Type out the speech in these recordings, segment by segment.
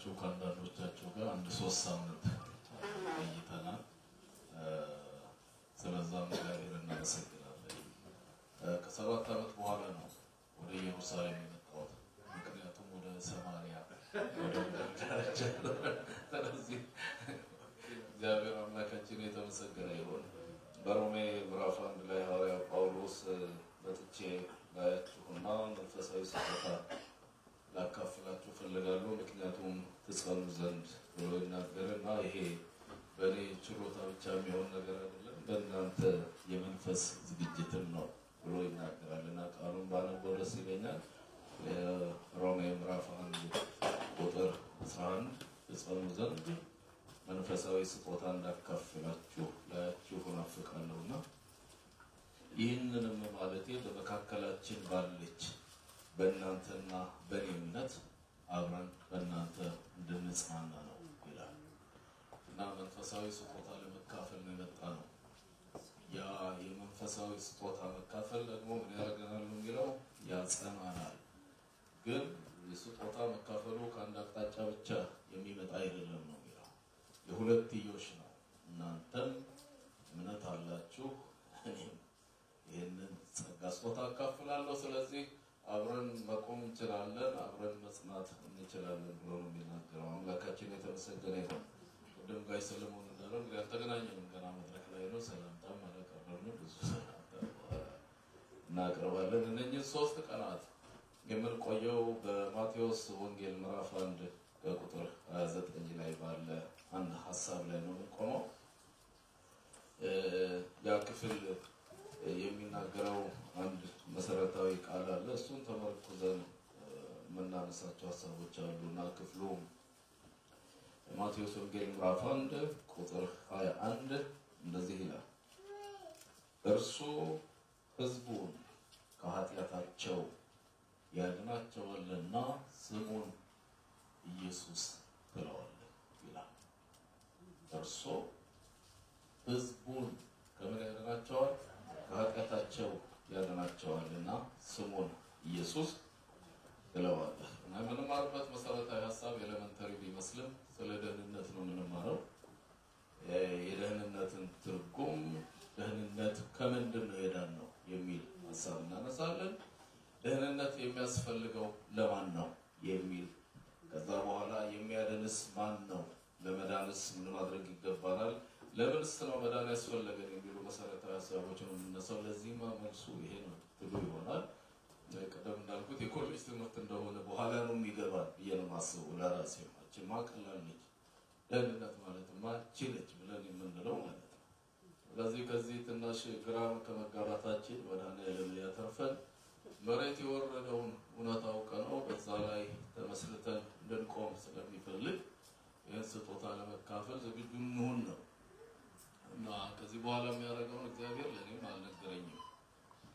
ብዙዎቻችሁ ካንዳንዶቻችሁ ጋር አንድ 3 ሳምንት ቆይተናል። ስለዛም እግዚአብሔርን እናመሰግናለን። ከ7 ዓመት በኋላ ነው ወደ ኢየሩሳሌም የመጣሁት። ምክንያቱም ወደ ሰማርያ ወደ ዳርቻ ስለዚህ እግዚአብሔር አምላካችን የተመሰገነ ይሁን። በሮሜ ምዕራፍ 1 ላይ ሐዋርያው ጳውሎስ በጥቼ ላያችሁና መንፈሳዊ ስጦታ ላካፍላችሁ ፈልጋለሁ ምክንያቱም ትጸኑ ዘንድ ብሎ ይናገርና ይሄ በእኔ ችሎታ ብቻ የሚሆን ነገር አይደለም በእናንተ የመንፈስ ዝግጅትም ነው ብሎ ይናገራልና ቃሉን ባነበው ደስ ይለኛል። ሮሜ ምዕራፍ 1 ቁጥር 11 ትጸኑ ዘንድ መንፈሳዊ ስጦታ እንዳካፍላችሁ ላያችሁ ናፍቃለሁና ይህንንም ማለቴ በመካከላችን ባለች በእናንተና በእኔነት አብረን በእናንተ እንድንጽናና ነው ይላል እና መንፈሳዊ ስጦታ ለመካፈል ነው የመጣነው። ያ የመንፈሳዊ ስጦታ መካፈል ደግሞ ምን ያደርገናል ነው የሚለው ያጸናናል። ግን የስጦታ መካፈሉ ከአንድ አቅጣጫ ብቻ የሚመጣ አይደለም ነው የሚለው የሁለትዮሽ ነው። እናንተም እምነት አላችሁ እኔም ይሄንን ጸጋ ስጦታ አካፍላለሁ ስለዚህ አብረን መቆም እንችላለን አብረን መጽናት እንችላለን ብሎ ነው የሚናገረው። አምላካችን የተመሰገነ ይሁን። ወደም ጋር ሰለሞን እንዳለው ያልተገናኘንም ገና መድረክ ላይ ነው ሰላምታም አላቀረብንም ብዙ ሰላምታ እናቀርባለን። እነኚህ 3 ቀናት የምንቆየው በማቴዎስ ወንጌል ምዕራፍ 1 ቁጥር 29 ላይ ባለ አንድ ሐሳብ ላይ ነው የምንቆመው። ያ ክፍል የሚናገረው አንድ መሰረታዊ ቃል አለ እሱን ተመርኩዘን መናነሳቸው ሐሳቦች አሉና ክፍሉ ማቴዎስ ወንጌል ምዕራፍ 1 ቁጥር 21 እንደዚህ ይላል እርሱ ሕዝቡን ከኃጢአታቸው ያድናቸዋልና ስሙን ኢየሱስ ብለዋል ይላል። እርሱ ሕዝቡን ከምን ያድናቸዋል ከኃጢአታቸው ያድናቸዋልና ስሙን ኢየሱስ ብለዋል። እና የምንማርበት መሰረታዊ ሐሳብ ኤሌመንተሪ ቢመስልም ስለ ደህንነት ነው የምንማረው። የደህንነትን ትርጉም ደህንነት ከምንድን ነው የዳነው የሚል ሐሳብ እናነሳለን። ደህንነት የሚያስፈልገው ለማን ነው የሚል ከዛ በኋላ የሚያድንስ ማን ነው ለመዳንስ ምን ማድረግ ይገባናል ለምንስ ነው መዳን ያስፈልገን የሚሉ መሰረታዊ ሐሳቦችን እንነሳው። ለዚህማ መልሱ ይሄ ነው ትሉ ይሆናል። ቀደም እንዳልኩት የኮሌጅ ትምህርት እንደሆነ በኋላ ነው የሚገባን የማስበው ለራሴ ማችማ ቀላል ነች ደህንነት ማለትማ ችለች ብለን የምንለው ማለት ነው። ስለዚህ ከዚህ ትንሽ ግራም ከመጋራታችን መድኃኒዓለም ያተርፈን መሬት የወረደውን እውነት አውቀነው በዛ ላይ ተመስርተን እንድንቆም ስለሚፈልግ ይህን ስጦታ ለመካፈል ዝግጁ እንሁን ነው እና ከዚህ በኋላ የሚያደርገውን እግዚአብሔር ለእኔም አልነገረኝም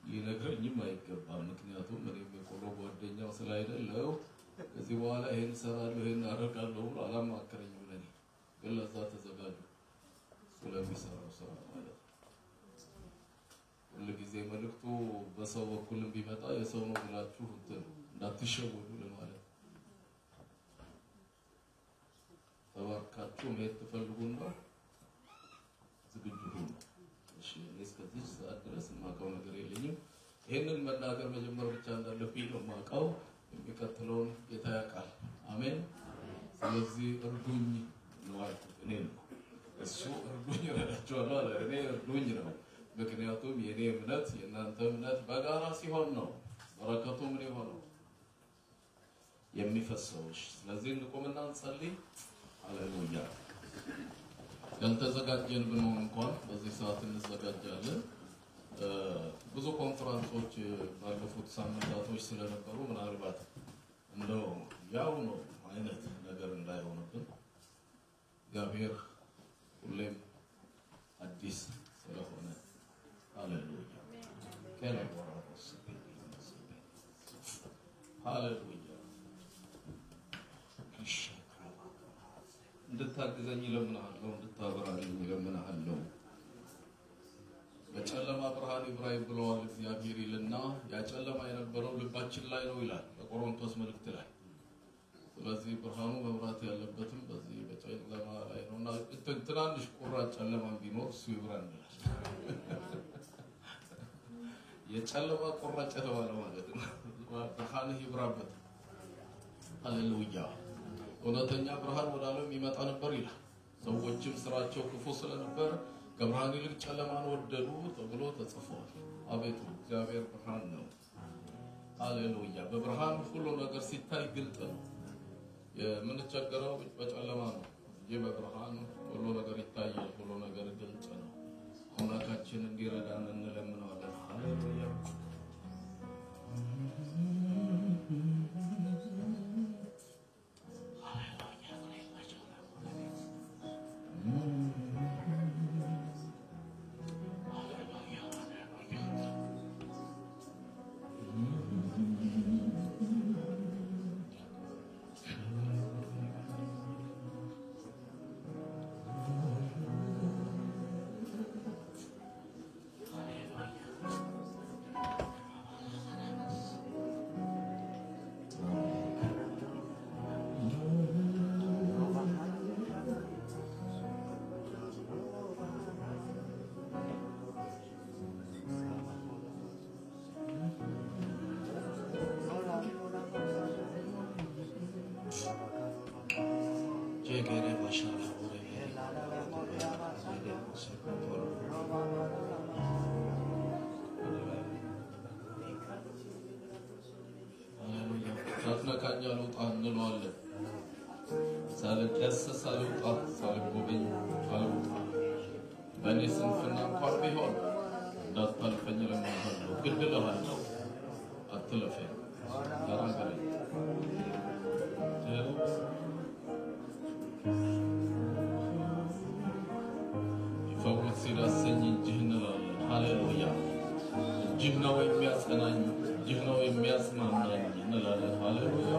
ሊነግረኝም አይገባም ምክንያቱም እኔም የቆሎ ጓደኛው ስላይደለው ከዚህ በኋላ ይሄን ሰራለሁ ይሄን አደርጋለሁ ብሎ አላማከረኝም። ለኔ ግን ለዛ ተዘጋጁ ስለሚሰራው ስራ ማለት ሁሉ ጊዜ መልእክቱ በሰው በኩል ቢመጣ የሰው ነው ብላችሁ እንዳትሸወዱ ለማለት ተባካችሁ መሄድ ትፈልጉና ዝግጁ ሁኑ። እሺ እስከዚህ ሰዓት ድረስ ማቀው ነገር የለኝም። ይሄንን መናገር መጀመር ብቻ እንዳለብኝ ነው ማቀው የሚከተለውን ጌታ ያውቃል። አሜን። ስለዚህ እርዱኝ ነው አይደል እኔ ነው እሱ እርዱኝ ረዳቸዋለሁ አለ እኔ እርዱኝ ነው ምክንያቱም የኔ እምነት የእናንተ እምነት በጋራ ሲሆን ነው በረከቱ ምን ይሆነው የሚፈሰው። ስለዚህ እንቆምና እንጸልይ። ሃሌሉያ። ያልተዘጋጀን ብንሆን እንኳን በዚህ ሰዓት እንዘጋጃለን። ብዙ ኮንፈረንሶች ባለፉት ሳምንታቶች ስለነበሩ ምናልባት እንደው ያው ነው አይነት ነገር እንዳይሆንብን እግዚአብሔር ሁሌም አዲስ ስለሆነ ሃሌሉያ ከለወራውስ ሃሌሉያ እንድታግዘኝ ለምንሃለሁ እንድታበራልኝ ለምንሃለሁ። በጨለማ ብርሃን ይብራይ ብለዋል እግዚአብሔር ይልና ያ ጨለማ የነበረው ልባችን ላይ ነው ይላል በቆሮንቶስ መልእክት ላይ ስለዚህ ብርሃኑ መብራት ያለበትም በዚህ በጨለማ ላይ ነውና ትናንሽ ቁራጭ ጨለማ ቢኖር እሱ ይብራል የጨለማ ቁራጭ ተባለ ማለት ነው ብርሃን ይብራበት ሃሌሉያ ወለተኛ ብርሃን ወደ ዓለም ይመጣ ነበር ይላል ሰዎችም ስራቸው ክፉ ስለነበር ከብርሃን ይልቅ ጨለማን ወደዱ ተብሎ ተጽፏል አቤቱ እግዚአብሔር ብርሃን ነው ሃሌሉያ በብርሃን ሁሉ ነገር ሲታይ ግልጥ ነው የምንቸገረው በጨለማ ነው በብርሃን ሁሉ ነገር ይታያል ሁሉ ነገር ግልጽ ነው አምላካችን እንዲረዳን እንለምናለን ሃሌሉያ ሳትነካኝ አልወጣ እንለዋለን ሳልደሰስ አልወጣ ሳልጎበኝ አልወጣ በእኔ ስንፍና እንኳን ቢሆን እንዳታልፈኝ ለማንሃለሁ ግድ እልሃለሁ አትለፈኝ ተናገረኝ ይፈውስ ሲዳሰኝ እጅህ እንላለን ሃሌሉያ እጅህ ነው የሚያጸናኝ እጅህ ነው የሚያጽናናኝ እንላለን ሃሌሉያ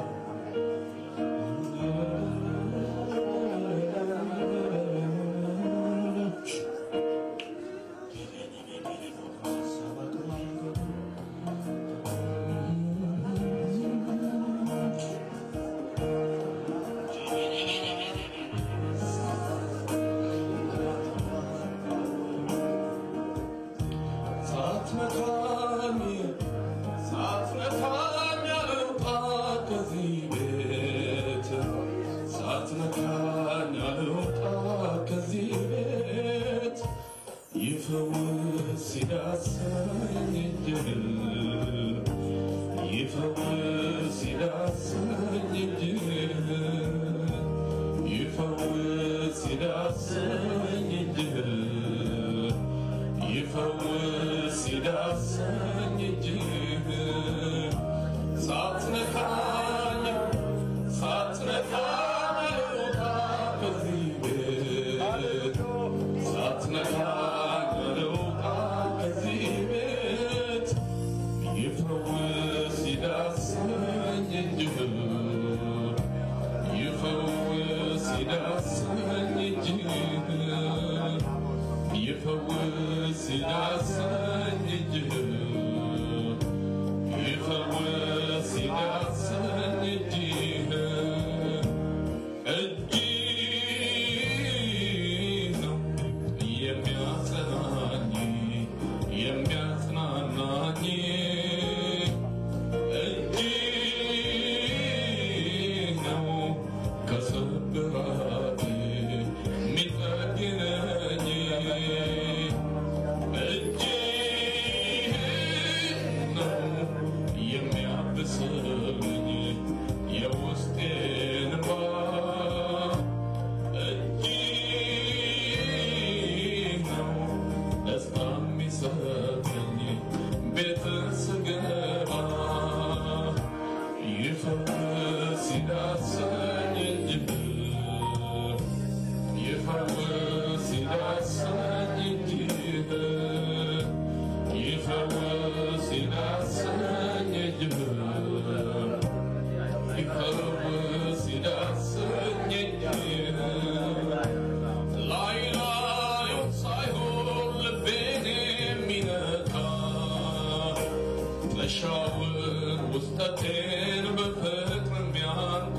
مشاور وسطتين بفكر ميان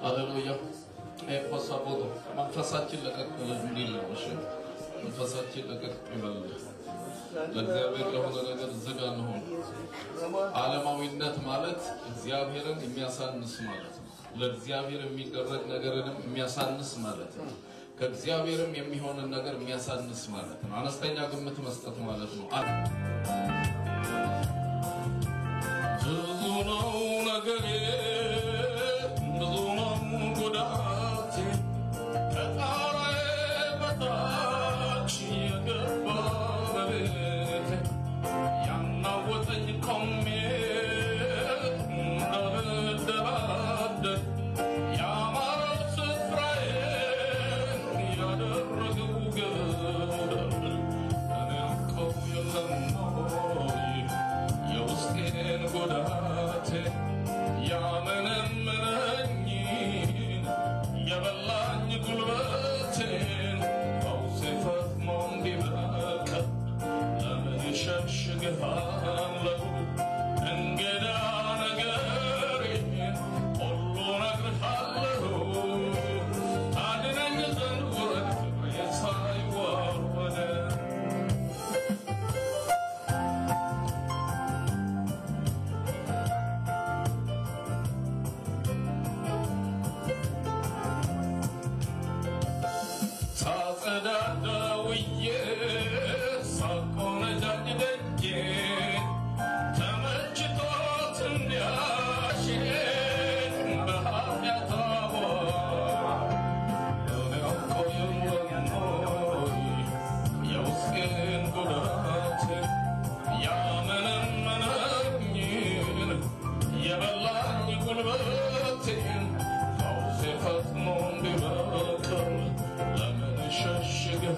Hallelujah. Eposabodo. መንፈሳችን ለቀቅ እንዲል ነው። እሺ መንፈሳችን ለቀቅ ይበል። ለእግዚአብሔር ለሆነ ነገር ዝግ አንሆን። ዓለማዊነት ማለት እግዚአብሔርን የሚያሳንስ ማለት ነው። ለእግዚአብሔር የሚደረግ ነገርንም የሚያሳንስ ማለት ነው። ከእግዚአብሔርም የሚሆንን ነገር የሚያሳንስ ማለት ነው። አነስተኛ ግምት መስጠት ማለት ነው። ብዙ ነው ነገሬ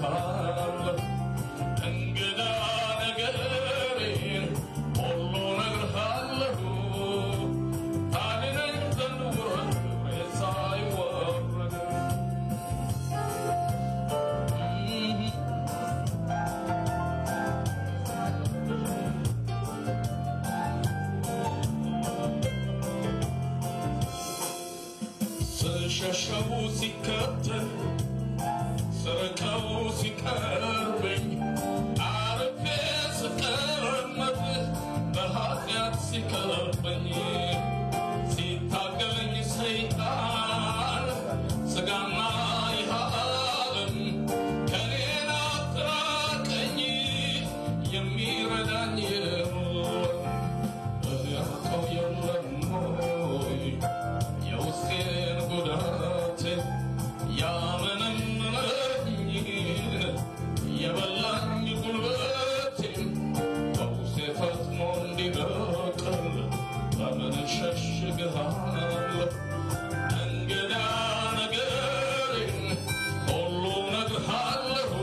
ሸሽግሃለሁ እንግዳ ነገሬን ሁሉ ነግርሃለሁ ታድነኝ ዘንድ ውረድ ክብሬ ሳይወረድ ስሸሸው ሲከተል ስርቀው ሲቀርበኝ አርፌ ስቀመጥ በኃጢአት ሲከበኝ ሲታገለኝ ሰይጣን ስጋና ይህ ዓለም ከኔን አትራቀኝ የሚረዳኝ ያውቀው የለም ሆይ የውስጤን ጉዳት ያመነመነኝ የበላኝ ጉልበቴን ፈውሴ ፈጥኖ እንዲበቅል በምን ሸሽግሃለሁ እንግዳ ነገሬን ሁሉ ነግርሃለሁ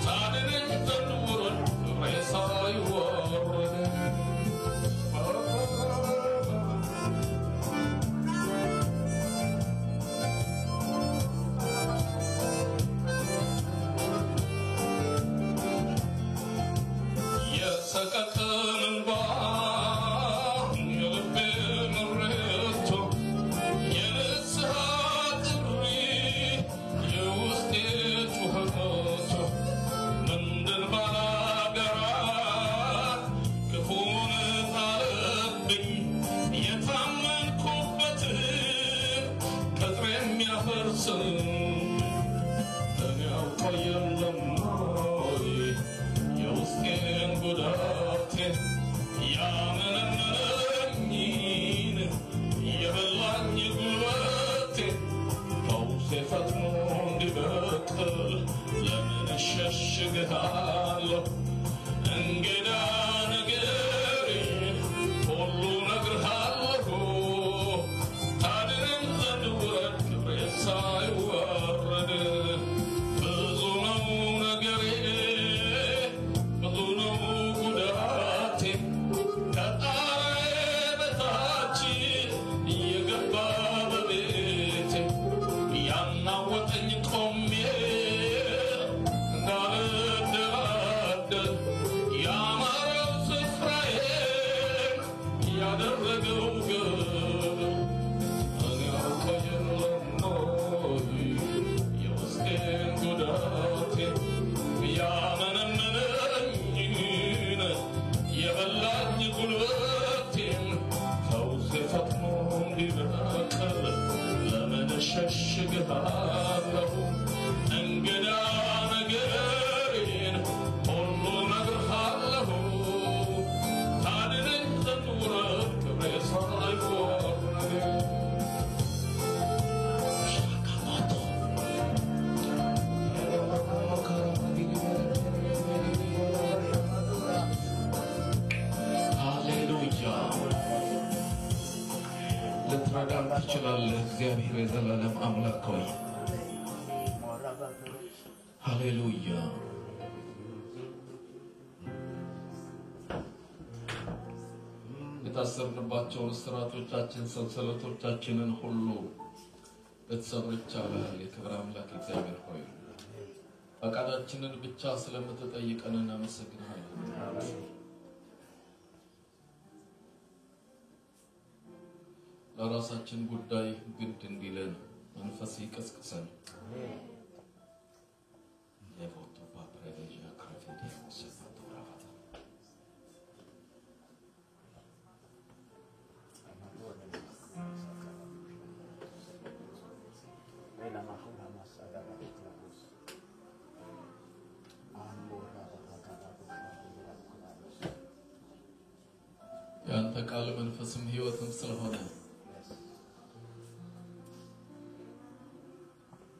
ታድነኝ ዘንድ ውረድ ክብሬ ሳይወረድ የሰቀቀን እንባ የልቤ ምሬቱ የንስሐ ጥሪ የውስጤ ጩኸቱ ምንድን ባላገራ ክፉን ጣለብኝ የታመንኩበት ቅጥር የሚያፈርስ እኔ ያውቀው የለም ሆይ የውስጤን ጉዳቴን ያመነመነኝን የበላኝ ጉልበቴን ፈውሴ ፈጥኖ እንዲበቅል ለምን ሸሽግሃለሁ እንግዳ ነገሬን ሁሉ ነግርሃለሁ ታድነኝ ዘንድ ውረድ ክብሬ ሳይወረድ ብዙ ነው ነገሬ ብዙ ነው ጉዳቴ ከጣራዬ በታች እየገባ በቤቴ ያናወጠኝ ቆሜ እንዳልደራደር ያማረው ስፍራዬን ያደረገው ግብ እኔ ያውቀው የለም ሆይ የውስጤን ጉዳቴን ያመነመነኝን የበላኝ ጉልበቴን ፈውሴ ፈጥኖ እንዲበቅል ለምን ሸሽግሃለሁ እንግዳ ነገሬን ሁሉ ነግርሃለሁ ታድነኝ ዘንድ ውረድ ክብሬ ሳይወረድ ሻካማቶ ሃሌሉያ ልትረዳን ትችላለህ እግዚአብሔር የዘላለም አምላክ ሆይ ሃሌሉያ የታሰርንባቸውን እስራቶቻችን ሰንሰለቶቻችንን ሁሉ ልትሰብር ይቻላል የክብር አምላክ እግዚአብሔር ሆይ ፈቃዳችንን ብቻ ስለምትጠይቀን እናመሰግንሃለን ለራሳችን ጉዳይ ግድ እንዲለን መንፈስ ይቀስቅሰን ለፎቶ ፓፕሬጃ ክራፊዲ ሰፋቶ ራፋታ Ela mahula masada bakitlabus. Amora bakakara bakakara. ያንተ ቃል መንፈስም ህይወትም ስለሆነ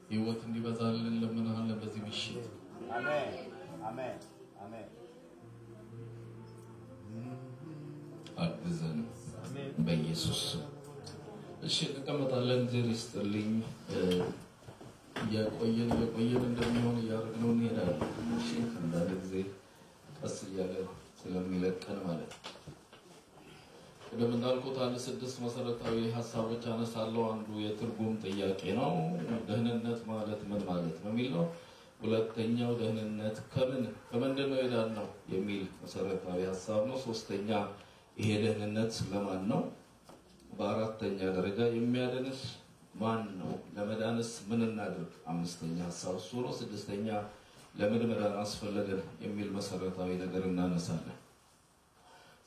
ህይወት እንዲበዛልን ለምንሃለን በዚህ ምሽት አሜን አሜን አሜን አግዘን በኢየሱስ እሺ እንቀመጣለን። እግዚአብሔር ይስጥልኝ። የቆየን እንደሚሆን ያደርግነው እንሄዳለን። እሺ አንዳንድ ጊዜ ቀስ እያለ ስለሚለቀን ማለት ነው። ቅድም እንዳልኩት አንድ 6 መሰረታዊ ሀሳቦች አነሳለሁ። አንዱ የትርጉም ጥያቄ ነው። ደህንነት ማለት ምን ማለት ነው የሚል ነው። ሁለተኛው ደህንነት ከምንድን ነው የዳነው የሚል መሰረታዊ ሀሳብ ነው። ሶስተኛ ይሄ ደህንነት ለማን ነው? በአራተኛ ደረጃ የሚያድንስ ማን ነው? ለመዳንስ ምን እናድርግ? አምስተኛ ሀሳብ እሱ ነው። ስድስተኛ ለምን መዳን አስፈለገን የሚል መሰረታዊ ነገር እናነሳለን።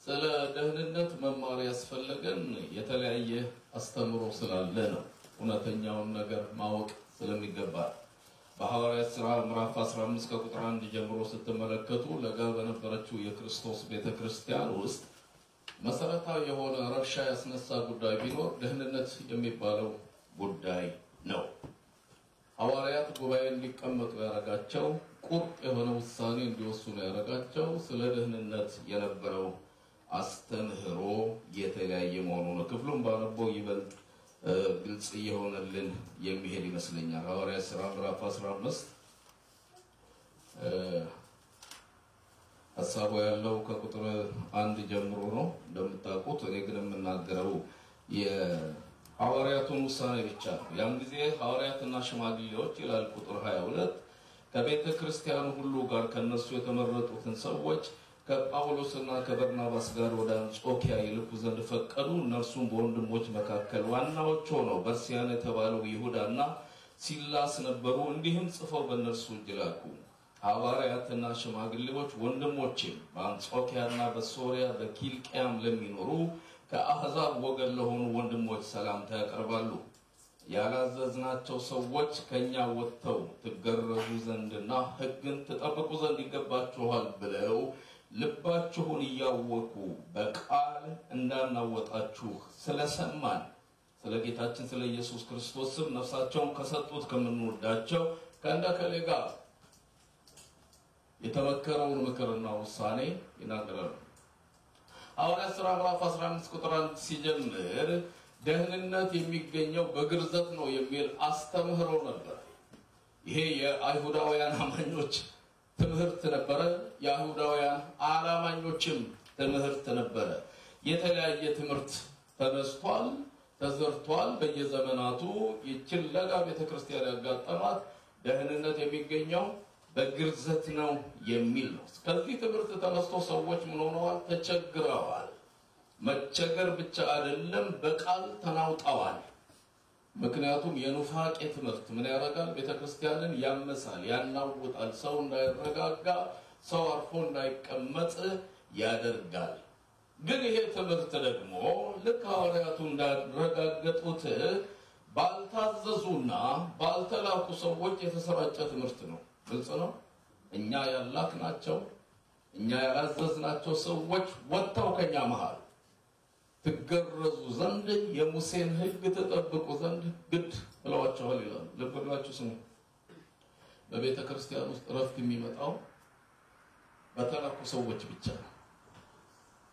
ስለ ደህንነት መማር ያስፈለገን የተለያየ አስተምሮ ስላለ ነው። እውነተኛውን ነገር ማወቅ ስለሚገባ በሐዋርያት ሥራ ምዕራፍ 15 ከቁጥር 1 ጀምሮ ስትመለከቱ ለጋ በነበረችው የክርስቶስ ቤተክርስቲያን ውስጥ መሰረታዊ የሆነ ረብሻ ያስነሳ ጉዳይ ቢኖር ደህንነት የሚባለው ጉዳይ ነው። ሐዋርያት ጉባኤ እንዲቀመጡ ያደረጋቸው፣ ቁርጥ የሆነ ውሳኔ እንዲወስኑ ያደረጋቸው ስለ ደህንነት የነበረው አስተምህሮ የተለያየ መሆኑ ነው። ክፍሉን ባነበው ይበልጥ ግልጽ እየሆነልን የሚሄድ ይመስለኛል። ሐዋርያት ሥራ ምዕራፍ 15 ሐሳቡ ያለው ከቁጥር 1 ጀምሮ ነው እንደምታውቁት። እኔ ግን የምናገረው የሐዋርያቱን ውሳኔ ብቻ ነው። ያን ጊዜ ሐዋርያትና ሽማግሌዎች ይላል ቁጥር 22 ከቤተ ክርስቲያኑ ሁሉ ጋር ከነሱ የተመረጡትን ሰዎች ከጳውሎስና ከበርናባስ ጋር ወደ አንጾኪያ ይልኩ ዘንድ ፈቀዱ። እነርሱም በወንድሞች መካከል ዋናዎች ሆነው በርሲያን የተባለው ይሁዳና ሲላስ ነበሩ። እንዲህም ጽፈው በእነርሱ እጅ ላኩ። ሐዋርያትና ሽማግሌዎች ወንድሞችም በአንጾኪያና በሶሪያ በኪልቅያም ለሚኖሩ ከአሕዛብ ወገን ለሆኑ ወንድሞች ሰላምታ ያቀርባሉ። ያላዘዝናቸው ሰዎች ከኛ ወጥተው ትገረዙ ዘንድና ሕግን ትጠብቁ ዘንድ ይገባችኋል ብለው ልባችሁን እያወቁ በቃል እንዳናወጣችሁ ስለሰማን ስለ ጌታችን ስለ ኢየሱስ ክርስቶስ ስም ነፍሳቸውን ከሰጡት ከምንወዳቸው ከእንደከሌ ጋር የተመከረውን ምክርና ውሳኔ ይናገራሉ። ሐዋርያት ሥራ ምዕራፍ 15 ቁጥር 1 ሲጀምር ደህንነት የሚገኘው በግርዘት ነው የሚል አስተምህሮ ነበር። ይሄ የአይሁዳውያን አማኞች ትምህርት ነበረ። የአይሁዳውያን አላማኞችም ትምህርት ነበረ። የተለያየ ትምህርት ተነስቷል፣ ተዘርቷል። በየዘመናቱ ይችን ለጋ ቤተክርስቲያን ያጋጠማት ደህንነት የሚገኘው በግርዘት ነው የሚል ነው። ከዚህ ትምህርት ተነስቶ ሰዎች ምን ሆነዋል? ተቸግረዋል። መቸገር ብቻ አይደለም፣ በቃል ተናውጠዋል። ምክንያቱም የኑፋቄ ትምህርት ምን ያደርጋል? ቤተክርስቲያንን ያመሳል፣ ያናውጣል። ሰው እንዳይረጋጋ፣ ሰው አርፎ እንዳይቀመጥ ያደርጋል። ግን ይሄ ትምህርት ደግሞ ልክ ሐዋርያቱ እንዳረጋገጡት ባልታዘዙና ባልተላኩ ሰዎች የተሰራጨ ትምህርት ነው። ግልጽ ነው። እኛ ያላክናቸው እኛ ያላዘዝናቸው ሰዎች ወጥተው ከኛ መሃል ትገረዙ ዘንድ የሙሴን ሕግ ተጠብቁ ዘንድ ግድ ብለዋቸዋል ይላል። ልብ ብላችሁ ስሙ። በቤተ ክርስቲያን ውስጥ ረፍት የሚመጣው በተላኩ ሰዎች ብቻ ነው።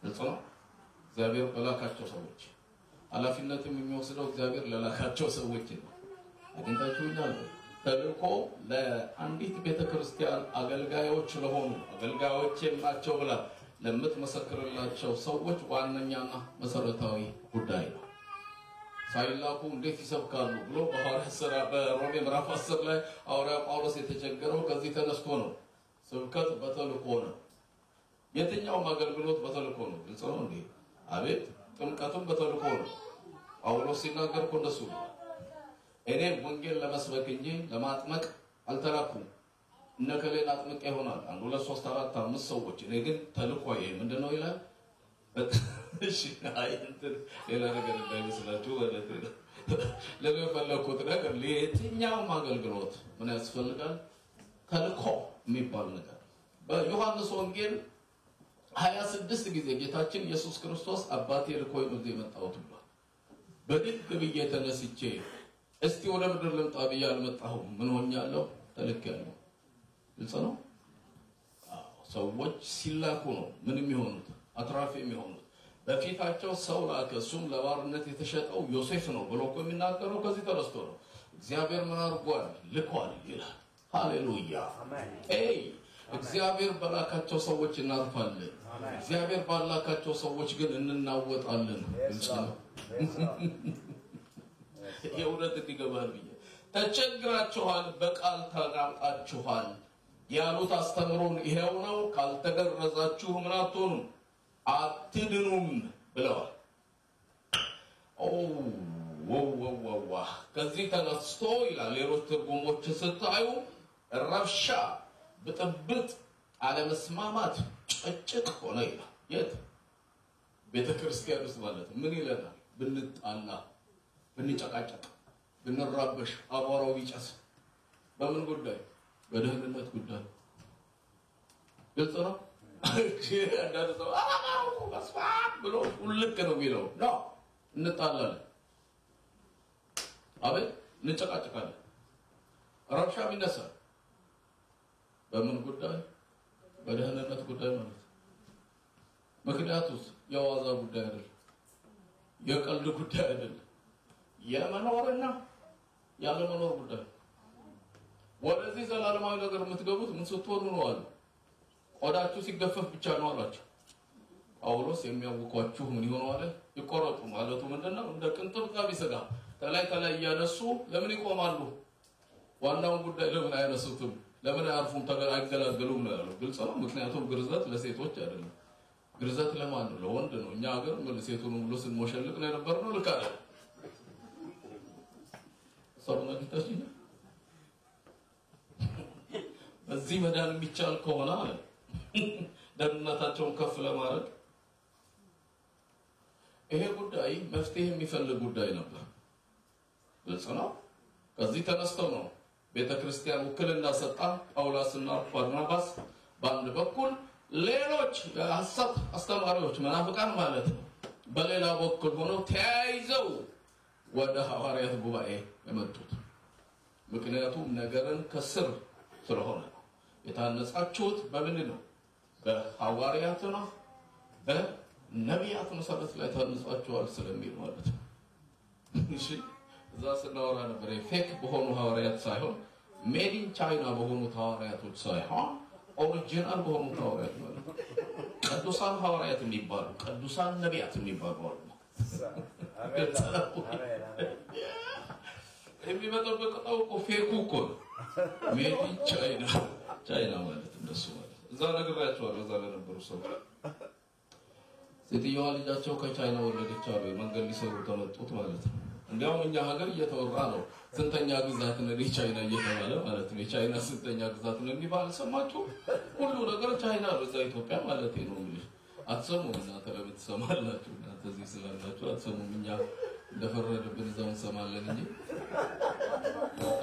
ግልጽ ነው። እግዚአብሔር በላካቸው ሰዎች፣ ኃላፊነትም የሚወስደው እግዚአብሔር ለላካቸው ሰዎች ነው። አግኝታችሁኛል። ተልኮ ለአንዲት ቤተ ክርስቲያን አገልጋዮች ለሆኑ አገልጋዮች ናቸው ብላ ለምትመሰክርላቸው ሰዎች ዋነኛና መሰረታዊ ጉዳይ ነው። ሳይላኩ እንዴት ይሰብካሉ ብሎ በሐዋርያት ሥራ በሮሜ ምዕራፍ 10 ላይ ሐዋርያው ጳውሎስ የተቸገረው ከዚህ ተነስቶ ነው። ስብከት በተልኮ ነው። የትኛውም አገልግሎት በተልኮ ነው። ግልጽ ነው እንዴ? አቤት። ጥምቀቱም በተልኮ ነው። ጳውሎስ ሲናገር እኮ እንደሱ ነው። እኔ ወንጌል ለመስበክ እንጂ ለማጥመቅ አልተላኩም። እነከሌን አጥምቄ ይሆናል 1 2 3 4 5 ሰዎች፣ እኔ ግን ተልኮዬ ምንድነው ይላል። እሺ አይ እንትን ሌላ ነገር እንዳይመስላችሁ ማለት ነው። ለፈለኩት ነገር ለየትኛውም አገልግሎት ምን ያስፈልጋል? ተልኮ የሚባል ነገር። በዮሐንስ ወንጌል 26 ጊዜ ጌታችን ኢየሱስ ክርስቶስ አባቴ ልኮኝ ነው የመጣሁት ብሏል። በድግ ብዬ ተነስቼ እስቲ ወደ ምድር ልምጣ ብዬ አልመጣሁም። ምን ሆኛለሁ? ተልኬያለሁ። ግልጽ ነው። ሰዎች ሲላኩ ነው ምን የሚሆኑት? አትራፊ የሚሆኑት። በፊታቸው ሰው ላከ፣ እሱም ለባርነት የተሸጠው ዮሴፍ ነው ብሎ እኮ የሚናገረው ከዚህ ተነስቶ ነው። እግዚአብሔር ምን አድርጓል? ልኳል ይላል። ሃሌሉያ አሜን። እግዚአብሔር ባላካቸው ሰዎች እናልፋለን። እግዚአብሔር ባላካቸው ሰዎች ግን እንናወጣለን። የእውነት እንዲገባል ብዬ ተቸግራችኋል፣ በቃል ተናውጣችኋል ያሉት አስተምሮን ይሄው ነው። ካልተገረዛችሁ ምን አትሆኑም? አትድኑም ብለዋል። ከዚህ ተነስቶ ይላል ሌሎች ትርጉሞች ስታዩ ረብሻ፣ ብጥብጥ፣ አለመስማማት፣ ጭቅጭቅ ሆነ ይላል። የት? ቤተክርስቲያን ውስጥ ማለት ምን ይለናል? ብንጣላ፣ ብንጨቃጨቅ፣ ብንራበሽ፣ አቧራው ቢጨስ በምን ጉዳይ? በደህንነት ጉዳይ። ግልጽ ነው። አንዳንድ ሰው በስፋት ብሎ ሁልክ ነው የሚለው ነው። እንጣላለን፣ አቤት እንጨቃጨቃለን፣ ረብሻም ይነሳል። በምን ጉዳይ? በደህንነት ጉዳይ ማለት ነው። ምክንያቱስ የዋዛ ጉዳይ አይደለም፣ የቀልድ ጉዳይ አይደለም፣ የመኖርና ያለመኖር ጉዳይ። ወደዚህ ዘላለማዊ ነገር የምትገቡት ምን ስትሆኑ ነው አሉ? ቆዳችሁ ሲገፈፍ ብቻ ነው አላቸው። ጳውሎስ የሚያውቋችሁ ምን ይሆኑ አለ? ይቆረጡ ማለቱ ምንድነው? እንደ ቅንጥብጣቢ ስጋ ተላይ እያነሱ ለምን ይቆማሉ? ዋናውን ጉዳይ ለምን አያነሱትም? ለምን አያርፉም? አይገላገሉም ነው ያለው። ግልጽ ነው። ምክንያቱም ግርዘት ለሴቶች አይደለም። ግርዘት ለማን ነው? ለወንድ ነው። እኛ ሀገር ሴቱን ሁሉ ስንሞሸልቅ ነው የነበርነው። ልክ አይደል? ሰውነታችን በዚህ መዳን የሚቻል ከሆነ ደህንነታቸውን ከፍ ለማድረግ ይሄ ጉዳይ መፍትሄ የሚፈልግ ጉዳይ ነበር። ግልጽ ነው። ከዚህ ተነስተው ነው ቤተክርስቲያን ውክልና ሰጣ። ጳውሎስና ባርናባስ በአንድ በኩል፣ ሌሎች የሐሰት አስተማሪዎች መናፍቃን ማለት ነው በሌላ በኩል ሆነው ተያይዘው ወደ ሐዋርያት ጉባኤ የመጡት። ምክንያቱም ነገርን ከስር ስለሆነ የታነጻችሁት በምን ነው? በሐዋርያት ነው፣ በነቢያት መሰረት ላይ ታነጻችኋል ስለሚል ማለት ነው። እሺ እዛ ስናወራ ነበር ፌክ በሆኑ ሐዋርያት ሳይሆን ሜድ ኢን ቻይና በሆኑ ሐዋርያቶች ሳይሆን ኦሪጂናል በሆኑ ሐዋርያት ማለት ነው። ቅዱሳን ሐዋርያት የሚባሉ ቅዱሳን ነቢያት የሚባሉ ማለት ነው። አሜን አሜን። የሚመጣው እኮ ፌኩ እኮ ሜድ ኢን ቻይና ማለት እንደሱ ማለት እዛ ነግራቸዋለሁ። እዛ ለነበሩ ሰው ሴትዮዋ ልጃቸው ከቻይና ወለደች አሉ። መንገድ ሊሰሩ ተመጡት ማለት ነው። እንዲያውም እኛ ሀገር እየተወራ ነው ስንተኛ ግዛት ነው ቻይና እየተባለ ማለት ነው። የቻይና ስንተኛ ግዛት ነው የሚባል ሰማችሁ? ሁሉ ነገር ቻይና ነው። እዛ ኢትዮጵያ ማለት ነው እንግዲህ አትሰሙም። እናንተ ለምን ትሰማላችሁ? እናንተ እዚህ ስላላችሁ አትሰሙም። እኛ እንደፈረደብን እዛው እንሰማለን እንጂ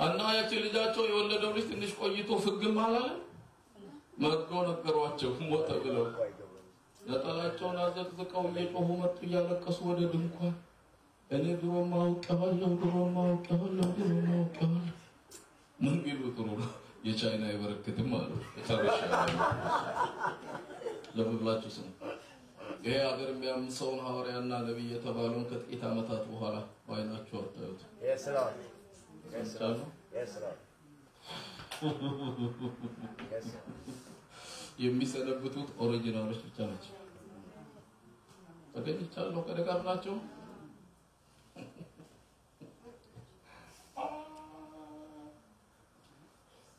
እና ያቺ ልጃቸው የወለደው ልጅ ትንሽ ቆይቶ ፍግም አላለ መጥቶ ነገሯቸው ሞተ ብለው ነጠላቸውን አዘቅዝቀው እየጮሁ መጡ እያለቀሱ ወደ ድንኳን። እኔ ድሮም አውቀዋለሁ ምን ቢሉ ጥሩ ነው የቻይና ይበረክትም አሉ። ለብላችሁ ስሙ። ይሄ ሀገር የሚያምሰውን ሐዋርያና ነብይ የተባለውን ከጥቂት ዓመታት በኋላ ባይናችሁ አታዩት። የሚሰነብቱት ኦሪጂናሎች ብቻ ናቸው። ተገኝቻለሁ ከደጋር ናቸው።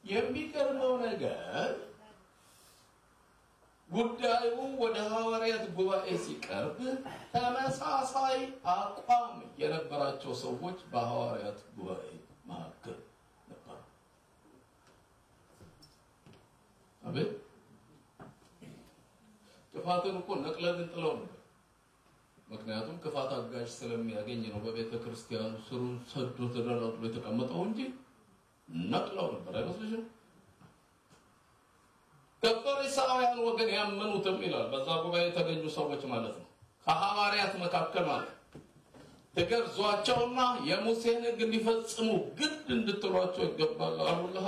የሚገርመው ነገር ጉዳዩ ወደ ሐዋርያት ጉባኤ ሲቀርብ ተመሳሳይ አቋም የነበራቸው ሰዎች በሐዋርያት ጉባኤ መካከል ነበሩ። አቤት ክፋትን እኮ ነቅለን እንጥለው ነበር። ምክንያቱም ክፋት አጋዥ ስለሚያገኝ ነው በቤተ ክርስቲያኑ ስሩን ሰዶ ተደላድሎ የተቀመጠው እንጂ ነቅለው ነበር አይመስልሽም? ከፈሪሳውያን ወገን ያመኑትም ይላል በዛ ጉባኤ የተገኙ ሰዎች ማለት ነው። ከሐዋርያት መካከል ማለት ተገርዟቸውና የሙሴን ሕግ እንዲፈጽሙ ግድ እንድትሏቸው ይገባል አሉልህ።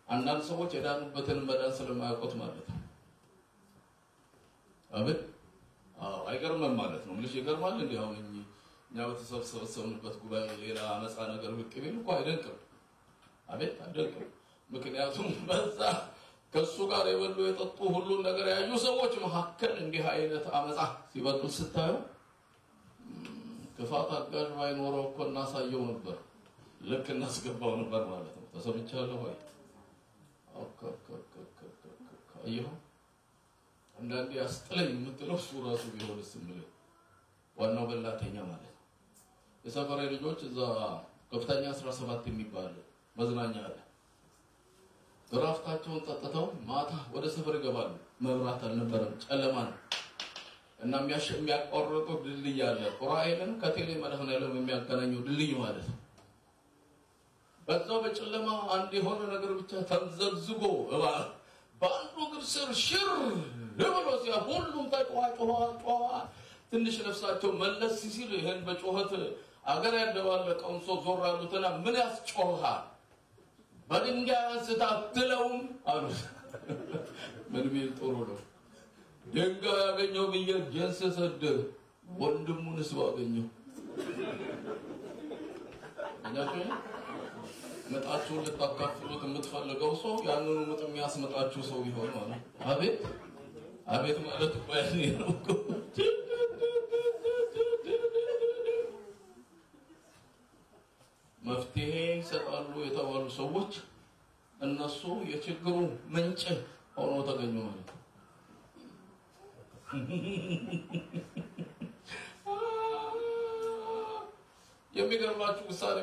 አንዳንድ ሰዎች የዳኑበትን መዳን ስለማያውቁት ማለት ነው። አቤት አይገርምም ማለት ነው። ምንሽ ይገርማል እንዴ? አሁን እኛው ተሰብሰብንበት ጉባኤ ሌላ የሚያነጻ ነገር ብቅ ቢል እኮ አይደንቅም። አቤት አይደንቅም። ምክንያቱም በዛ ከሱ ጋር የበሉ የጠጡ ሁሉ ነገር ያዩ ሰዎች መካከል እንዲህ አይነት አመጻ ሲበቅል ስታዩ ክፋት አጋዥ ባይኖረው እኮ እናሳየው ነበር፣ ልክ እናስገባው ነበር ማለት ነው። ተሰምቻለሁ ወይ? አየሁ አንዳንዴ አስጥለኝ የምትለው እሱ ራሱ ቢሆንስ የምልህ ዋናው በላተኛ ማለት ነው። የሰፈሬ ልጆች እዛ ከፍተኛ 17 የሚባል መዝናኛ አለ። ድራፍታቸውን ጠጥተው ማታ ወደ ሰፈር ይገባሉ። መብራት አልነበረም፣ ጨለማ ነው እና የሚያቋርጡ ድልድይ አለ። ቁራኤልን ከቴሌ መድኃኔዓለም የሚያገናኘው ድልድይ ማለት ነው። በዛው በጨለማ አንድ የሆነ ነገር ብቻ ተንዘግዝጎ በአንዱ እግር ስር ሽር ብሎ ሲያ ሁሉም ተቋቋቋ ትንሽ ነፍሳቸው መለስ ሲል ይሄን በጮኸት አገር ያደባለቀውን ሰው ዞር አሉትና ምን ያስጮሃል? በድንጋይ አንስታ አትለውም አሉ። ምን ቢል ጥሩ ነው? ድንጋይ ያገኘው ብዬ ጀንስ ሰደ ወንድሙንስ ባገኘው እናችሁ መጣችሁን ልታካፍሉት የምትፈልገው ሰው ያንኑ ምጥ የሚያስመጣችሁ ሰው ቢሆን ማለት አቤት አቤት ማለት ባይኔ ነው። መፍትሄ ይሰጣሉ የተባሉ ሰዎች እነሱ የችግሩ ምንጭ ሆኖ ተገኙ ማለት ነው። የሚገርማችሁ ውሳኔ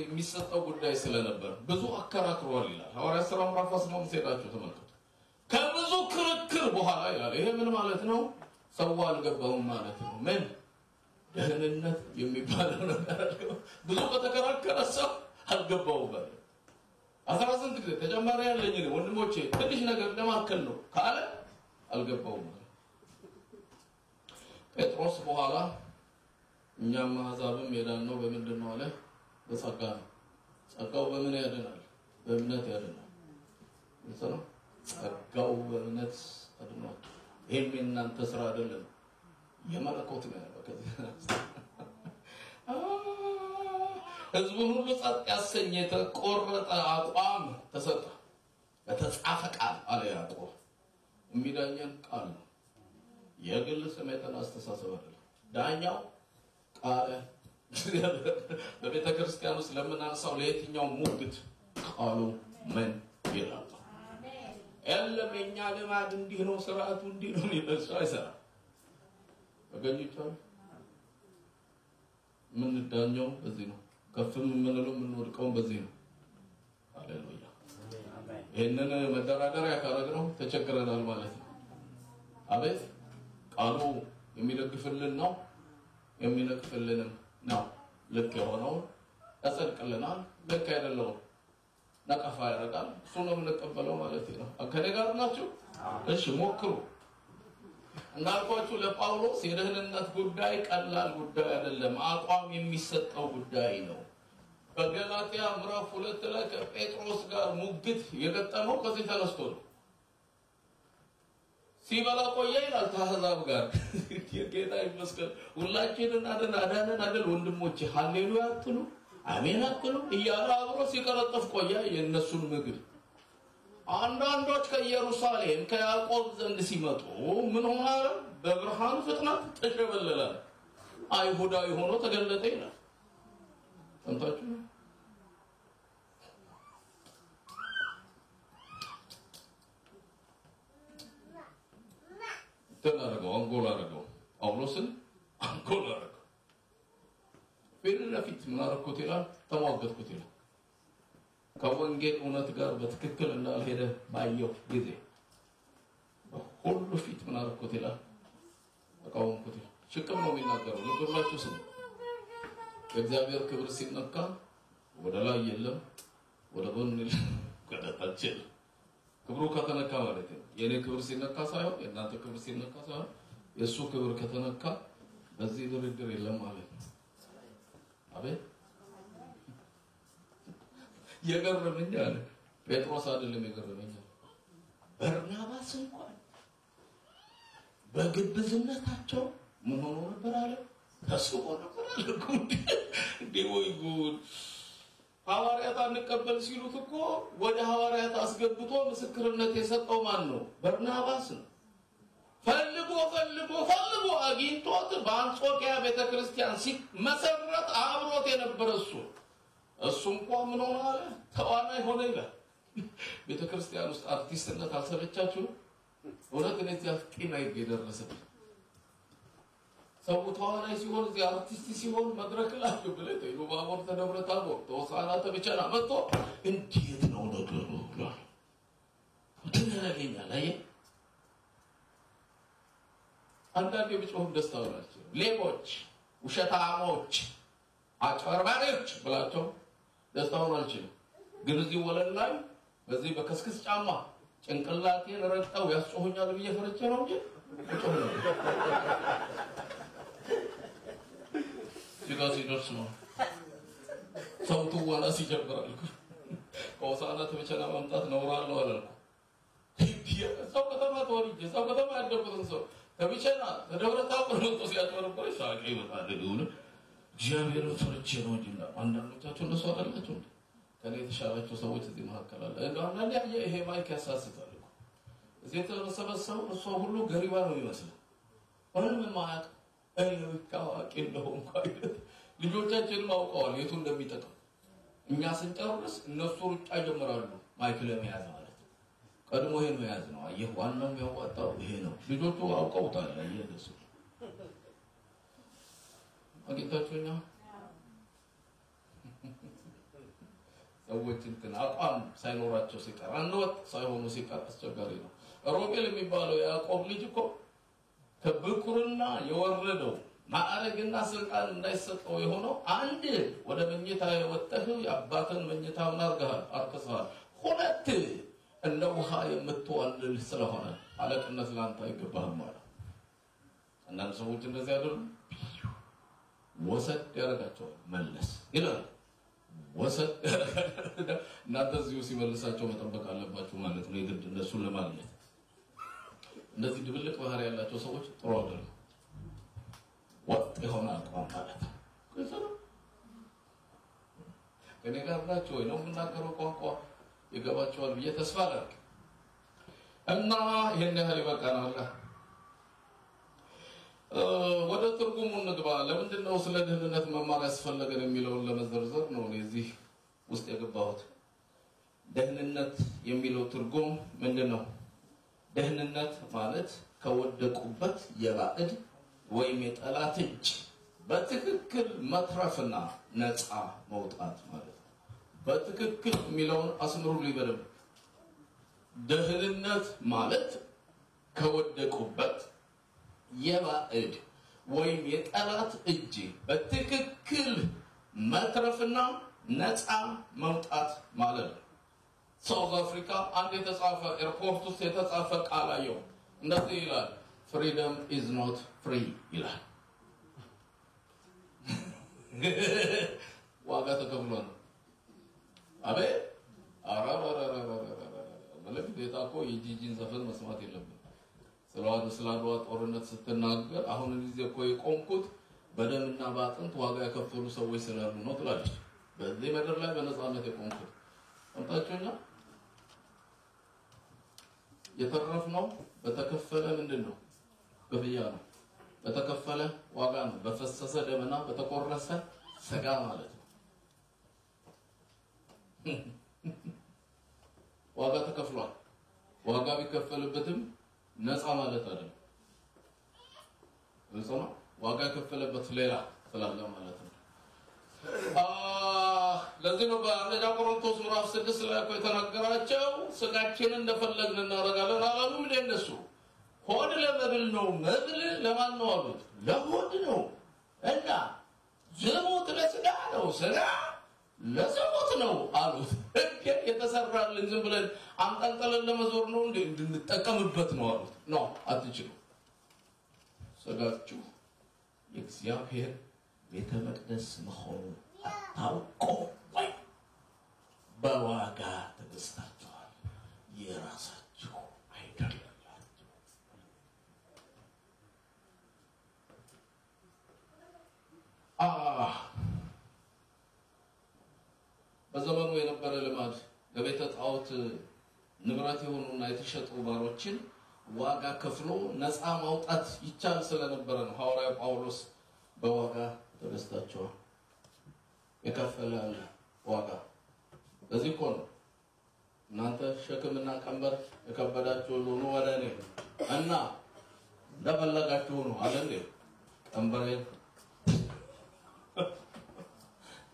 የሚሰጠው ጉዳይ ስለነበር ብዙ አከራክሯል ይላል ሐዋርያት ሥራ ምዕራፍ 15 ሄዳችሁ ተመልከቱ። ከብዙ ክርክር በኋላ ይላል። ይሄ ምን ማለት ነው? ሰው አልገባውም ማለት ነው። ምን ደህንነት የሚባለው ነገር ብዙ ከተከራከረ ሰው አልገባውም ማለት 18 ጊዜ ተጨማሪ ያለኝ ወንድሞቼ ትንሽ ነገር ለማከል ነው ካለ አልገባውም ማለት ጴጥሮስ በኋላ እኛም አሕዛብም የዳነው በምንድን ነው አለ? በጸጋ ነው። ጸጋው በምን ያድናል? በእምነት ያድናል። ግልጽ ነው። ጸጋው በእምነት ያድናል። ይሄም የእናንተ ስራ አይደለም፣ የመለኮት ነው ያለው። ከዚህ ሕዝቡን ሁሉ ጸጥ ያሰኘ የተቆረጠ አቋም ተሰጠ። በተጻፈ ቃል አለ ያዕቆብ። የሚዳኘን ቃል ነው፣ የግል ስሜትን አስተሳሰብ አይደለም። ዳኛው ቃል በቤተ ክርስቲያን ውስጥ ለምናነሳው ለየትኛው ሙግት ቃሉ ምን ይላል? የለም የኛ ልማድ እንዲህ ነው፣ ስርዓቱ እንዲህ ነው ይለሱ አይሰራ። በገኝቻው ምን ዳኛው በዚህ ነው። ከፍም ምንለው ምንወድቀው በዚህ ነው። ሃሌሉያ። ይሄንን መደራደሪያ ካረግነው ተቸግረናል ማለት ነው። አቤት ቃሉ የሚደግፍልን ነው የሚነቅፍልንም ነው። ልክ የሆነው ያጸድቅልናል፣ ልክ አይደለው ነቀፋ ያደርጋል። እሱ ነው የምንቀበለው ማለት ነው። ከኔ ጋር ናችሁ? እሺ ሞክሩ። እንዳልኳችሁ ለጳውሎስ የደህንነት ጉዳይ ቀላል ጉዳይ አይደለም፣ አቋም የሚሰጠው ጉዳይ ነው። በገላትያ ምዕራፍ 2 ላይ ከጴጥሮስ ጋር ሙግት የገጠመው ከዚህ ተነስቶ ነው። ሲበላ ቆየ ይላል ከአሕዛብ ጋር። ጌታ ይመስገን ሁላችንን አዳነን አይደል ወንድሞቼ? ሃሌሉያ አትሉ? አሜን አትሉ? እያለ አብሮ ሲቀረጥፍ ቆየ የእነሱን ምግብ። አንዳንዶች ከኢየሩሳሌም ከያዕቆብ ዘንድ ሲመጡ ምን ሆነ? በብርሃን ፍጥነት ተሸበለለ፣ አይሁዳዊ ሆኖ ተገለጠ ይላል። ሰምታችሁ ነው? ተናረገው አንጎላ አረገው ጳውሎስን አንጎላ አረገው። ፊት ለፊት ምን አረኩት ይላል? ተሟገትኩት ይላል። ከወንጌል እውነት ጋር በትክክል እንዳልሄደ ባየው ጊዜ በሁሉ ፊት ምን አረኩት ይላል? ተቃወምኩት ይላል። ሽቅም ነው የሚናገረው። ለብላችሁ ስሙ። የእግዚአብሔር ክብር ሲነካ ወደ ላይ የለም፣ ወደ ጎን የለም፣ ወደ ታች የለም። ክብሩ ከተነካ ማለት ነው። የኔ ክብር ሲነካ ሳይሆን የእናንተ ክብር ሲነካ ሳይሆን የሱ ክብር ከተነካ በዚህ ድርድር የለም ማለት ነው። አቤት የገረመኝ አለ ጴጥሮስ አይደለም የገረመኝ፣ በርናባስ እንኳን በግብዝነታቸው ምን ሆኖ ነበር አለ? ተስቦ ነበር እንዴ ወይ ጉድ ሐዋርያት አንቀበል ሲሉት እኮ ወደ ሐዋርያት አስገብቶ ምስክርነት የሰጠው ማን ነው? በርናባስ ነው። ፈልጎ አግኝቶት በአንጾኪያ ቤተክርስቲያን ሲመሰረት አብሮት የነበረ እሱ እንኳን ምን ሆነ አለ ተዋናይ ሆነ ይላል። ቤተክርስቲያን ውስጥ አርቲስትነት አልሰለቻችሁ? ወለት እነዚህ አፍቂና ይደረሰ ሰው ተዋናይ ሲሆን እዚህ አርቲስት ሲሆን መድረክ ላይ ብለህ ባቡር ተደብረ ታቦር ተወሳና ተብቻና መጥቶ እንዴት ነው ነገሩ ብሏል። ትነለኛል አይ አንዳንዴ ብጮህ ደስታው ናቸው። ሌቦች፣ ውሸታሞች፣ አጭበርባሪዎች ብላቸው ደስታውን አልችልም። ግን እዚህ ወለል ላይ በዚህ በከስክስ ጫማ ጭንቅላቴን ረግጠው ያስጮሁኛል ብዬ ፈርቼ ነው እንጂ ብጮህ ነው። ሲደርስ ነው ሰውቱ ዋላ ሲጀምራል። ከወሳና ተበቸና ማምጣት ነውራለው አላልኩ። ሰው ከተማ ተወልጄ ሰው ከተማ ያደኩትን ሰው ተበቸና ተደብረታው ነው ሲያጨርቆይ ሳቂ ይወጣል ደውል እግዚአብሔር ፈርቼ ነው እንጂ አንዳንዶቻችሁ እንደሱ አይደላችሁ። ከኔ የተሻላችሁ ሰዎች እዚህ መካከል አለ። አንዳንዴ ይሄ ማይክ ያሳስታል እኮ እዚህ ተሰበሰቡ እሱ ሁሉ ገሪባ ነው ይመስላል። ወንም ማያቅ አይልካዋቂ እንደሆንኩ አይደል ልጆቻችን ማውቀዋል የቱ እንደሚጠቅም። እኛ ስንጨርስ እነሱ ሩጫ ጀምራሉ ማይክ ለመያዝ ማለት ነው። ቀድሞ ይሄን መያዝ ነው። አየህ ዋናው የሚያዋጣው ይሄ ነው። ልጆቹ አውቀውታል። አየህ ደስ አግኝታችሁኛ ሰዎች እንትን አቋም ሳይኖራቸው ሲቀር አንወጥ ሳይሆኑ ሲቀር አስቸጋሪ ነው። ሮቤል የሚባለው ያዕቆብ ልጅ እኮ ከብኩርና የወረደው ማዕረግና ስልጣን እንዳይሰጠው የሆነው አንድ ወደ መኝታ የወጣህ የአባትን መኝታ ማርጋል አርክሰሃል፣ ሁለት እንደ ውሃ የምትዋልል ስለሆነ አለቅነት ላንተ አይገባህም ማለት። አንዳንድ ሰዎች እንደዚህ ያደርጉ ወሰድ ያረጋቸዋል መለስ ይላል። ወሰድ እናንተ እዚሁ ሲመልሳቸው መጠበቅ አለባችሁ ማለት ነው። የግድ እነሱን ለማግኘት እንደዚህ ድብልቅ ባህሪ ያላቸው ሰዎች ጥሩ አይደለም። ወጥ የሆነ አቋም ማለት ነው። ከኔ ጋር ናቸው ወይ ነው የምናገረው ቋንቋ ይገባቸዋል ብዬ ተስፋ አደርግ እና ይሄን ያህል ይበቃናል። ወደ ትርጉሙ እንግባ። ለምንድን ነው ስለ ደህንነት መማር ያስፈልገን የሚለውን ለመዘርዘር ነው እዚህ ውስጥ የገባሁት። ደህንነት የሚለው ትርጉም ምንድነው? ደህንነት ማለት ከወደቁበት የባዕድ ወይም የጠላት እጅ በትክክል መትረፍና ነፃ መውጣት ማለት ነው። በትክክል የሚለውን አስምሩልኝ በደንብ። ደህንነት ማለት ከወደቁበት የባዕድ ወይም የጠላት እጅ በትክክል መትረፍና ነፃ መውጣት ማለት ነው። ሳውዝ አፍሪካ አንድ የተጻፈ ኤርፖርት ውስጥ የተጻፈ ቃል አየሁ። እንደዚህ ይላል freedom is not free ይላል። ዋጋ ተከፍሎ ነው። አቤት ማለት ዴታኮ የጂጂን ዘፈን መስማት የለብንም። ስላድዋ ጦርነት ስትናገር አሁን እዚህ እኮ የቆምኩት በደምና በአጥንት ዋጋ ያከፈሉ ሰዎች ስላሉ ነው ትላለች። በዚህ ምድር ላይ በነፃነት የቆምኩት እንታችሁና የተረፍነው በተከፈለ ምንድነው? ክፍያ ነው። በተከፈለ ዋጋ ነው። በፈሰሰ ደምና በተቆረሰ ስጋ ማለት ነው። ዋጋ ተከፍሏል። ዋጋ ቢከፈልበትም ነፃ ማለት አይደለም። ግልጽ ነው። ዋጋ ከፈለበት ሌላ ስላለ ማለት ነው። ለዚህ ነው በአንደኛ ቆሮንቶስ ምዕራፍ 6 ላይ እኮ የተናገራቸው ስጋችንን እንደፈለግን እናደርጋለን አላሉም እንዴ? እነሱ ሆድ ለመብል ነው፣ መብል ለማን ነው አሉት? ለሆድ ነው። እና ዝሙት ለስጋ ነው፣ ስጋ ለዝሙት ነው አሉት። የተሰራልን ዝም ብለን አንጠልጥለን ለመዞር ነው እንዴ? እንድንጠቀምበት ነው አሉት። ነው አትችሉ። ስጋችሁ የእግዚአብሔር ቤተ መቅደስ መሆኑን አታውቁም ወይ? በዋጋ ተገዝታችኋል፣ የራሳችሁ አይደላችሁ። በዘመኑ የነበረ ልማድ ለቤተ ጣዖት ንብረት የሆኑና የተሸጡ ባሮችን ዋጋ ከፍሎ ነፃ ማውጣት ይቻል ስለነበረ ነው ሐዋርያው ጳውሎስ በዋጋ ተገዝታችኋል የከፈለ ዋጋ ለዚህ እኮ ነው እናንተ ሸክምና ቀንበር የከበዳችሁ ሁሉ ኑ ወደ እኔ እና እንደፈለጋችሁ ነው አይደል ቀንበሬን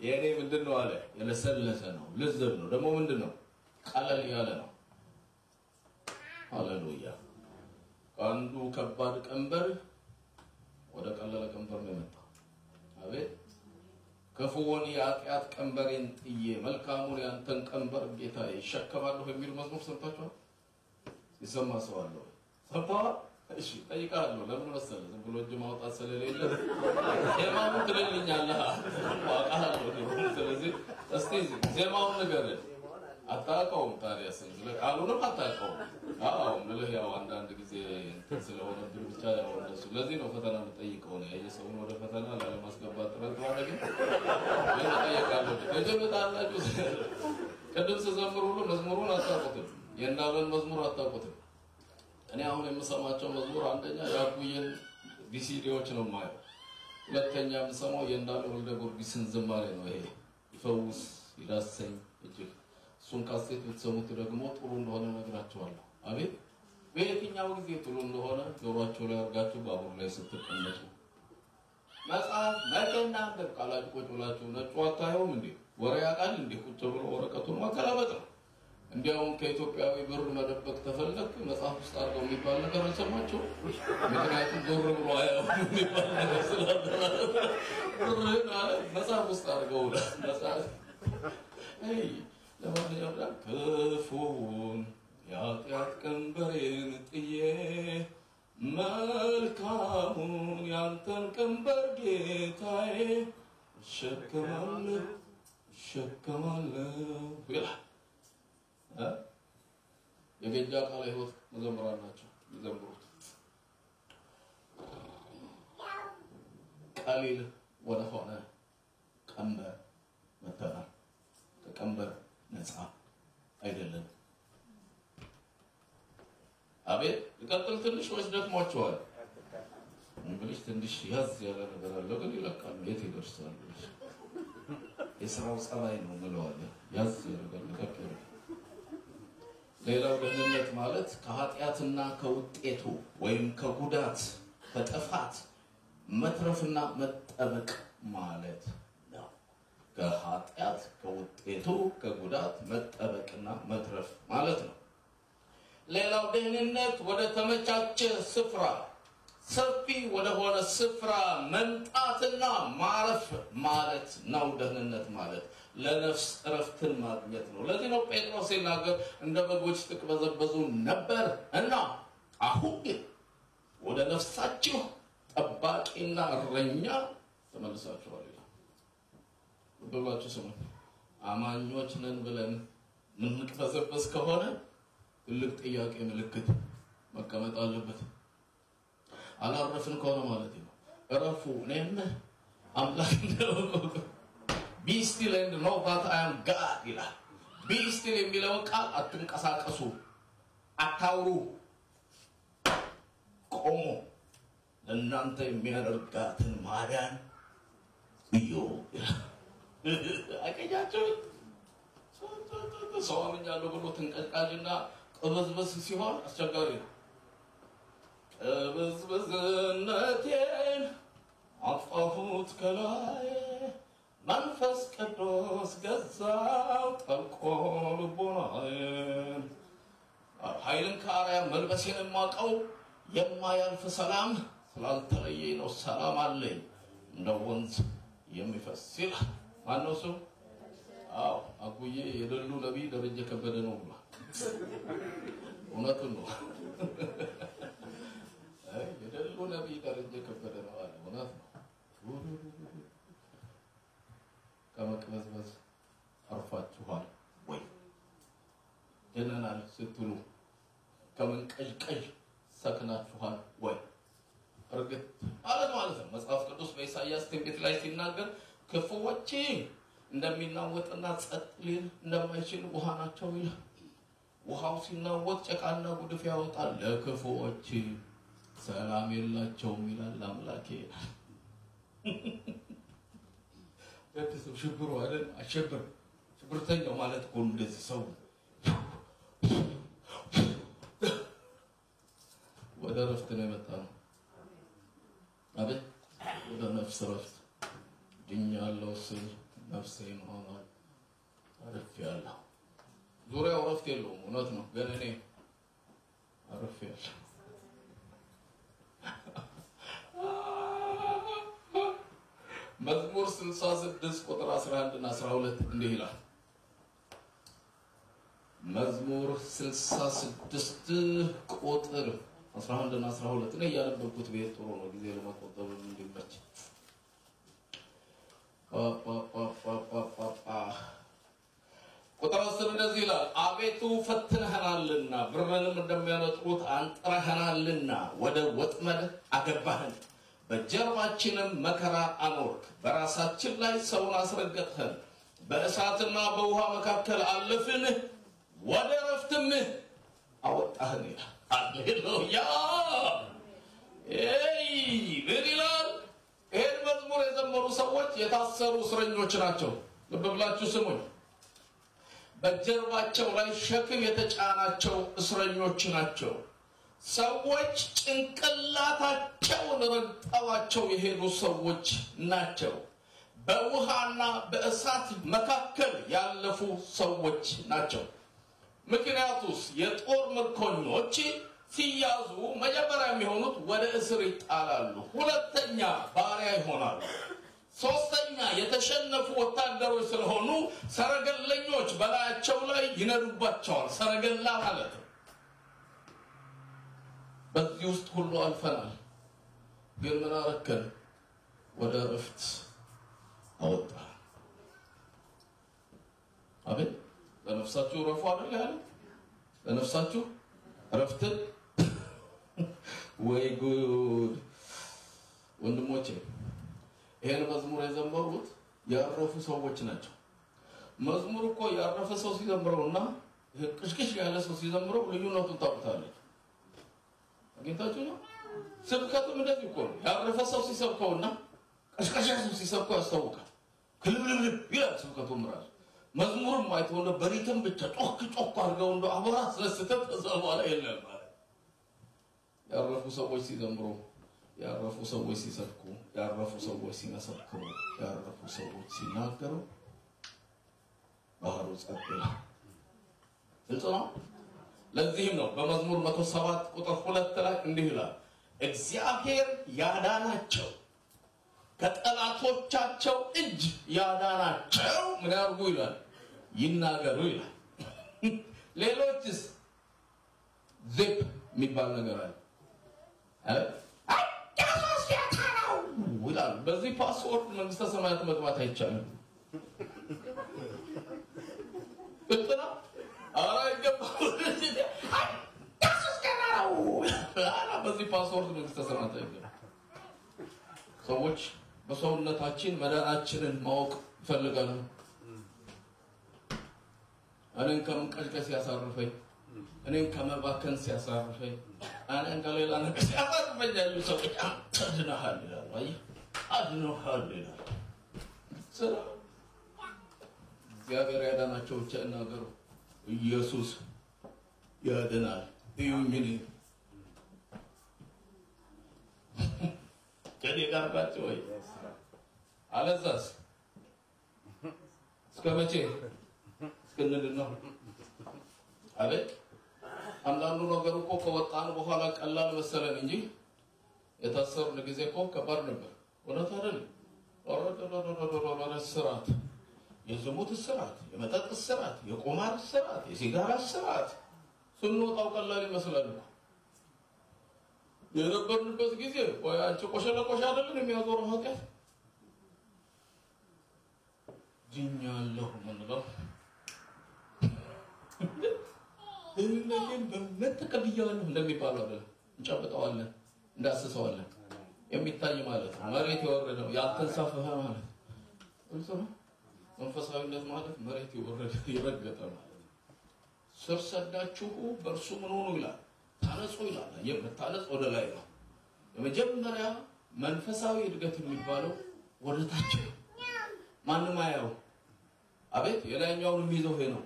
የኔ ምንድነው አለ የለሰለሰ ነው ልዝብ ነው ደግሞ ምንድነው ቀለል ያለ ነው ሃሌሉያ አንዱ ከባድ ቀንበር ወደ ቀለለ ቀንበር ነው የመጣው አቤት ከፉውን የኃጢአት ቀንበሬን ጥዬ መልካሙን ያንተን ቀንበር ጌታ ይሸከማለሁ የሚል መዝሙር ሰምታችኋል ይሰማ ሰው አለው ሰምታችኋል እሺ ጠይቃለሁ ለምን መሰለህ ዝም ብሎ እጅ ማውጣት ስለሌለ ዜማውን ትልልኛለህ አውቃለሁ ስለዚህ እስቲ ዜማውን ነገር አታውቀውም ታዲያ ስለ ቃሉንም አታውቀውም አዎ ምልህ ያው አንዳንድ ጊዜ እንትን ስለሆነ ብቻ ያው እንደሱ ለዚህ ነው ፈተና የምጠይቀው ነው የሰውን ወደ ፈተና ላለማስገባት ጥረት ማድረግ ለጠየቃለሁ ከጀመታላችሁ ቅድም ስዘምሩ ሁሉ መዝሙሩን አታውቁትም የእናበን መዝሙር አታውቁትም እኔ አሁን የምሰማቸው መዝሙር አንደኛ ያቁየን ዲሲዲዎች ነው ማለት ሁለተኛ የምሰማው የእንዳለ ወልደ ጊዮርጊስን ዝማሬ ነው ይሄ ይፈውስ ይዳሰኝ እጅግ እሱን ካሴት ብትሰሙት ደግሞ ጥሩ እንደሆነ ነግራችኋለሁ አቤት በየትኛው ጊዜ ጥሩ እንደሆነ ጆሮአችሁ ላይ አርጋችሁ ባቡር ላይ ስትቀመጡ መጽሐፍ ነገና ቃላት ቁጭ ብላችሁ ነጭ አታዩም እንዴ ወሬ ያቃል እንዴ ቁጭ ብሎ ወረቀቱን ማከላበጥ ነው እንዲያውም ከኢትዮጵያዊ ብር መደበቅ ተፈለክ መጽሐፍ ውስጥ አርገው የሚባል ነገር አልሰማችሁ ምክንያቱም ዞር ብሎ አያው የሚባል ነገር ስላደረ መጽሐፍ ውስጥ አርገው መጽሐፍ አይ ለማንኛውም ክፉን የኃጢአት ቀንበሬን ጥዬ መልካሙን ያንተን ቀንበር ጌታዬ እሸከማለሁ ይላል የገጃ ቃለ ሕይወት መዘምራን ናቸው ይዘምሩት ቀሊል ወደ ሆነ ቀንበር መተናል ከቀንበር ነፃ አይደለም አቤት ይቀጥል ትንሽ ወይስ ደክሟቸዋል እንግዲህ ትንሽ ያዝ ያለ ነገር አለ ግን ይለቃል የት ይደርሳል የሥራው ጸባይ ነው ማለት ያዝ ያለ ነገር ሌላው ደህንነት ማለት ከኃጢአትና ከውጤቱ ወይም ከጉዳት ከጥፋት መትረፍና መጠበቅ ማለት ነው ከኃጢአት ከውጤቱ ከጉዳት መጠበቅና መትረፍ ማለት ነው ሌላው ደህንነት ወደ ተመቻቸ ስፍራ ሰፊ ወደ ሆነ ስፍራ መምጣትና ማረፍ ማለት ነው ደህንነት ማለት ለነፍስ እረፍትን ማግኘት ነው ለዚህ ነው ጴጥሮስ ሲናገር እንደ በጎች ተቅበዘበዙ ነበር እና አሁን ግን ወደ ነፍሳችሁ ጠባቂና እረኛ ተመልሳችኋል ይላል በባቹ ስሙ አማኞች ነን ብለን ምን ተዘበስ ከሆነ ትልቅ ጥያቄ ምልክት መቀመጥ አለበት አላረፍን ከሆነ ማለት ነው እረፉ ነን አምላክ ነው be still and know that I am God ይላል be still የሚለው ቃል አትንቀሳቀሱ አታውሩ ቆሙ ለእናንተ የሚያደርጋትን ማዳን እዩ አቀጃቸው ሰው አምኛለሁ ብሎ ተንቀጭቃጭና ቅብዝብዝ ሲሆን አስቸጋሪ ነው ቅብዝብዝነቴን አጥፋሁት ከላይ መንፈስ ቅዱስ ገዛው ጠልቆ ልቦናዬን ኃይልን ከአርያም መልበሴን የማውቀው የማያልፍ ሰላም ስላልተለየኝ ነው ሰላም አለኝ እንደ ወንዝ የሚፈስ ይላል ማነው እሱ አዎ አጉዬ የደሉ ነቢይ ደረጀ ከበደ ነው ብሏል እውነቱን ነው የደሉ ነቢይ ደረጀ ከበደ ነው አለ እውነት ነው ከመቅበዝበዝ አርፋችኋል ወይ ደህናናል ስትሉ ከመንቀዥቀዥ ሰክናችኋል ወይ እርግጥ ማለት ነው መጽሐፍ ቅዱስ በኢሳይያስ ትንቢት ላይ ሲናገር ክፉዎች እንደሚናወጥና ጸጥ ሊል እንደማይችል ውሃ ናቸው ይላል። ውሃው ሲናወጥ ጭቃና ጉድፍ ያወጣል። ለክፉዎች ሰላም የላቸውም ይላል አምላኬ። ለተሰው ሽብሩ አይደል? አሸብር ሽብርተኛው ማለት እኮ እንደዚህ ሰው ወደ ረፍት ነው የመጣው። አቤት ወደ ነፍስ ረፍት ድኛለሁ ስል ነፍሴን ሆኗል አርፌያለሁ። ዙሪያው ረፍት የለውም፣ እውነት ነው፣ ግን እኔ አርፌያለሁ። መዝሙር 66 ቁጥር 11 እና 12 እንዲህ ይላል። መዝሙር 66 ቁጥር 11 እና 12 ነው ያነበብኩት። ቤት ጥሩ ነው፣ ጊዜ ለመቆጠብ እንዲመች። ቁጥር 10 እንደዚህ ይላል። አቤቱ ፈትነህናልና ብርንም እንደሚያነጥሩት አንጥረህናልና ወደ ወጥመድ አገባህን፣ በጀርባችንም መከራ አኖርክ። በራሳችን ላይ ሰውን አስረገጥኸን፣ በእሳትና በውሃ መካከል አለፍን፣ ወደ ረፍትም አወጣህን ይላል። ሃሌሉያ! ምን ይላል? ይህን መዝሙር የዘመሩ ሰዎች የታሰሩ እስረኞች ናቸው። ልብ ብላችሁ ስሙኝ። በጀርባቸው ላይ ሸክም የተጫናቸው እስረኞች ናቸው። ሰዎች ጭንቅላታቸውን ረግጠዋቸው የሄዱ ሰዎች ናቸው። በውሃና በእሳት መካከል ያለፉ ሰዎች ናቸው። ምክንያቱስ የጦር ምርኮኞች ሲያዙ መጀመሪያ የሚሆኑት ወደ እስር ይጣላሉ፣ ሁለተኛ ባሪያ ይሆናሉ፣ ሶስተኛ የተሸነፉ ወታደሮች ስለሆኑ ሰረገለኞች በላያቸው ላይ ይነዱባቸዋል። ሰረገላ ማለት ነው። በዚህ ውስጥ ሁሉ አልፈናል። ግን ምን አረከን? ወደ ረፍት አወጣ። አቤት! ለነፍሳችሁ ረፉ አይደል ያለ? ለነፍሳችሁ ረፍትን ወይ ጉድ! ወንድሞቼ ይሄን መዝሙር የዘመሩት ያረፉ ሰዎች ናቸው። መዝሙር እኮ ያረፈ ሰው ሲዘምረውና ቅሽቅሽ ያለ ሰው ሲዘምረው ልዩነቱን ታውቁታላችሁ። አግኝታችሁ ነው? ስብከቱም እንደዚህ እኮ ነው። ያረፈ ሰው ሲሰብከውና ቅሽቅሽ ሰው ሲሰብከው ያስታውቃል። ክልብልብ ይላል ስብከቱም ራሱ። መዝሙርም አይተውና በሪትም ብቻ ጮክ ጮክ አድርገው እንደ አቧራ ስለስተው ተዘዋላ የለም ማለት። ያረፉ ሰዎች ሲዘምሩ፣ ያረፉ ሰዎች ሲሰብኩ፣ ያረፉ ሰዎች ሲመሰክሩ፣ ያረፉ ሰዎች ሲናገሩ ባህሩ ጸጥ ይላል። ግልጽ ነው። ለዚህም ነው በመዝሙር 107 ቁጥር 2 ላይ እንዲህ ይላል፣ እግዚአብሔር ያዳናቸው ከጠላቶቻቸው እጅ ያዳናቸው ምን ያርጉ ይላል? ይናገሩ ይላል። ሌሎችስ ዚፕ የሚባል ነገር አለ። ይላል። በዚህ ፓስወርድ መንግስተ ሰማያት መግባት አይቻልም። እጥና አራ ይገባው በዚህ ፓስወርድ መንግስተ ሰማያት አይገባም። ሰዎች በሰውነታችን መዳናችንን ማወቅ ይፈልጋሉ። እኔን ከመንቀጥቀጥ ሲያሳርፈኝ፣ እኔን ከመባከን ሲያሳርፈኝ፣ እኔን ከሌላ ነገር ሲያሳርፈኝ ያሉ ሰዎች አድነሃል ይላሉ። አየህ፣ አድነሃል ይላሉ። እግዚአብሔር ያዳናቸው ብቻ እናገሩ። ኢየሱስ ያድናል። እዩኝ ከኔ ጋር ናቸው ወይ? አለዛስ እስከ መቼ እስከነድን ነው? አቤት! አንዳንዱ ነገር እኮ ከወጣን በኋላ ቀላል መሰለን እንጂ የታሰሩን ጊዜ እኮ ከባድ ነበር። እውነት አይደል? እስራት፣ የዝሙት እስራት፣ የመጠጥ እስራት፣ የቁማር እስራት፣ የሲጋራ እስራት ስንወጣው ቀላል ይመስላል እኮ። የነበርንበት ጊዜ ወይ አንቺ ቆሸለቆሽ አይደለም የሚያዞረው ኃጢአት ጅኛለሁ ምንለው እነዚህን በእምነት ተቀብያለሁ እንደሚባለው አይደለም። እንጨብጠዋለን፣ እንዳስሰዋለን። የሚታይ ማለት ነው። መሬት የወረደው ያልተንሳፈፈ ማለት ነው። መንፈሳዊነት ማለት መሬት ይረገጠ ማለት ነው። ስር ሰዳችሁ በእርሱ ምን ሆኑ ይላል? ታነጹ ይላል። የምታነጽ ወደ ላይ ነው። የመጀመሪያ መንፈሳዊ እድገት የሚባለው ወደ ታች ነው። ማንም አያው። አቤት የላይኛውን የሚይዘው ይሄ ነው።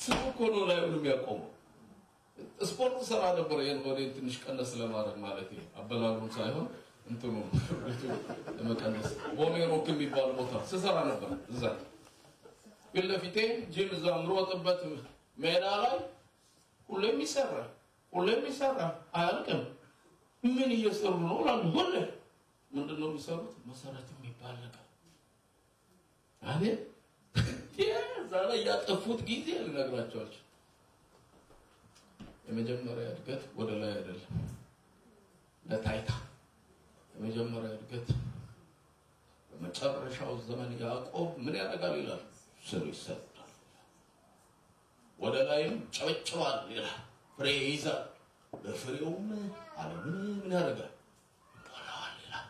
ሰው ኮሎ ላይ ነው የሚያቆመው። ስፖርት ሰራ ነበር የሆነ ትንሽ ቀነስ ለማድረግ ማለት ነው። አበላሉን ሳይሆን እንትኑ ለመቀነስ ወሜሮክ የሚባል ቦታ ስሰራ ነበር። እዛ ለፊቴ ጂም ዛምሮ ወጥበት ሜዳ ላይ ሁሌም ይሰራ አያልቅም። ምን እየሰሩ ነው ላንጎለ ምንድነው የሚሰሩት? መሰረት የሚባል ነገር አቤት ዛሬ ያጠፉት ጊዜ ልነግራቸው አልችልም። የመጀመሪያ እድገት ወደ ላይ አይደለም ለታይታ። የመጀመሪያ እድገት በመጨረሻው ዘመን ያዕቆብ ምን ያደርጋል ይላል? ስር ይሰዳል። ወደ ላይም ጨብጭባል ይላል። ፍሬ ይይዛል። በፍሬውም ዓለምን ምን ያደርጋል? ይሞላዋል ይላል።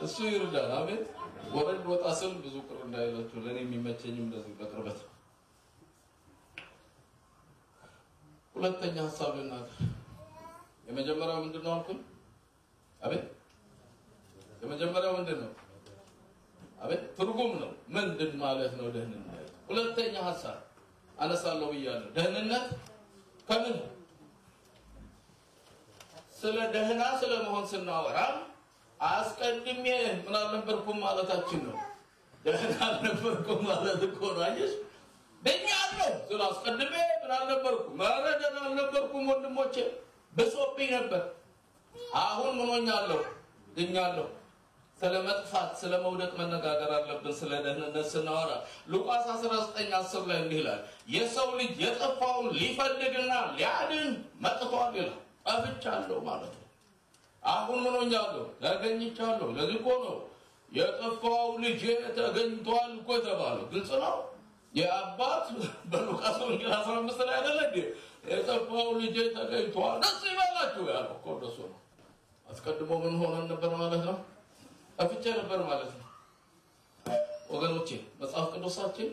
እሱ ይርዳል። አሜን። ወረድ ወጣ ስል ብዙ ቅር እንዳይላችሁ ለኔ የሚመቸኝም እንደዚህ በቅርበት። ሁለተኛ ሐሳብ ልናገር። የመጀመሪያው ምንድነው አልኩኝ? አቤት የመጀመሪያው ምንድነው? አቤት ትርጉም ነው። ምንድን ማለት ነው ደህንነት? ሁለተኛ ሐሳብ አነሳለሁ ብያለሁ። ደህንነት ከምን ስለ ደህና ስለመሆን ስናወራ አስቀድሜ ምን አልነበርኩም ማለታችን ነው። ደህና አልነበርኩም ማለት እኮ ነው። አየሽ በእኛለሁ ስለ አስቀድሜ ምን አልነበርኩም ማረደን አልነበርኩም ወንድሞቼ በሶብኝ ነበር። አሁን ምን ሆኛለሁ? ድኛለሁ። ስለ መጥፋት ስለ መውደቅ መነጋገር አለብን። ስለ ደህንነት ስናወራ ሉቃስ 19:10 ላይ እንዲህ ይላል፣ የሰው ልጅ የጠፋውን ሊፈልግና ሊያድን መጥቷል ይላል። ጠፍቻለሁ ማለት ነው። አሁን ምን ሆኛለሁ? ተገኝቻለሁ። ለዚህ እኮ ነው የጠፋው ልጅ ተገኝቷል እኮ የተባለው። ግልጽ ነው። የአባት በሉቃስ ወንጌል 15 ላይ አይደለ እንዴ? የጠፋው ልጅ ተገኝቷል ደስ ይበላችሁ ያለው እኮ እንደሱ ነው። አስቀድሞ ምን ሆነን ነበር ማለት ነው? ጠፍቼ ነበር ማለት ነው። ወገኖቼ መጽሐፍ ቅዱሳችን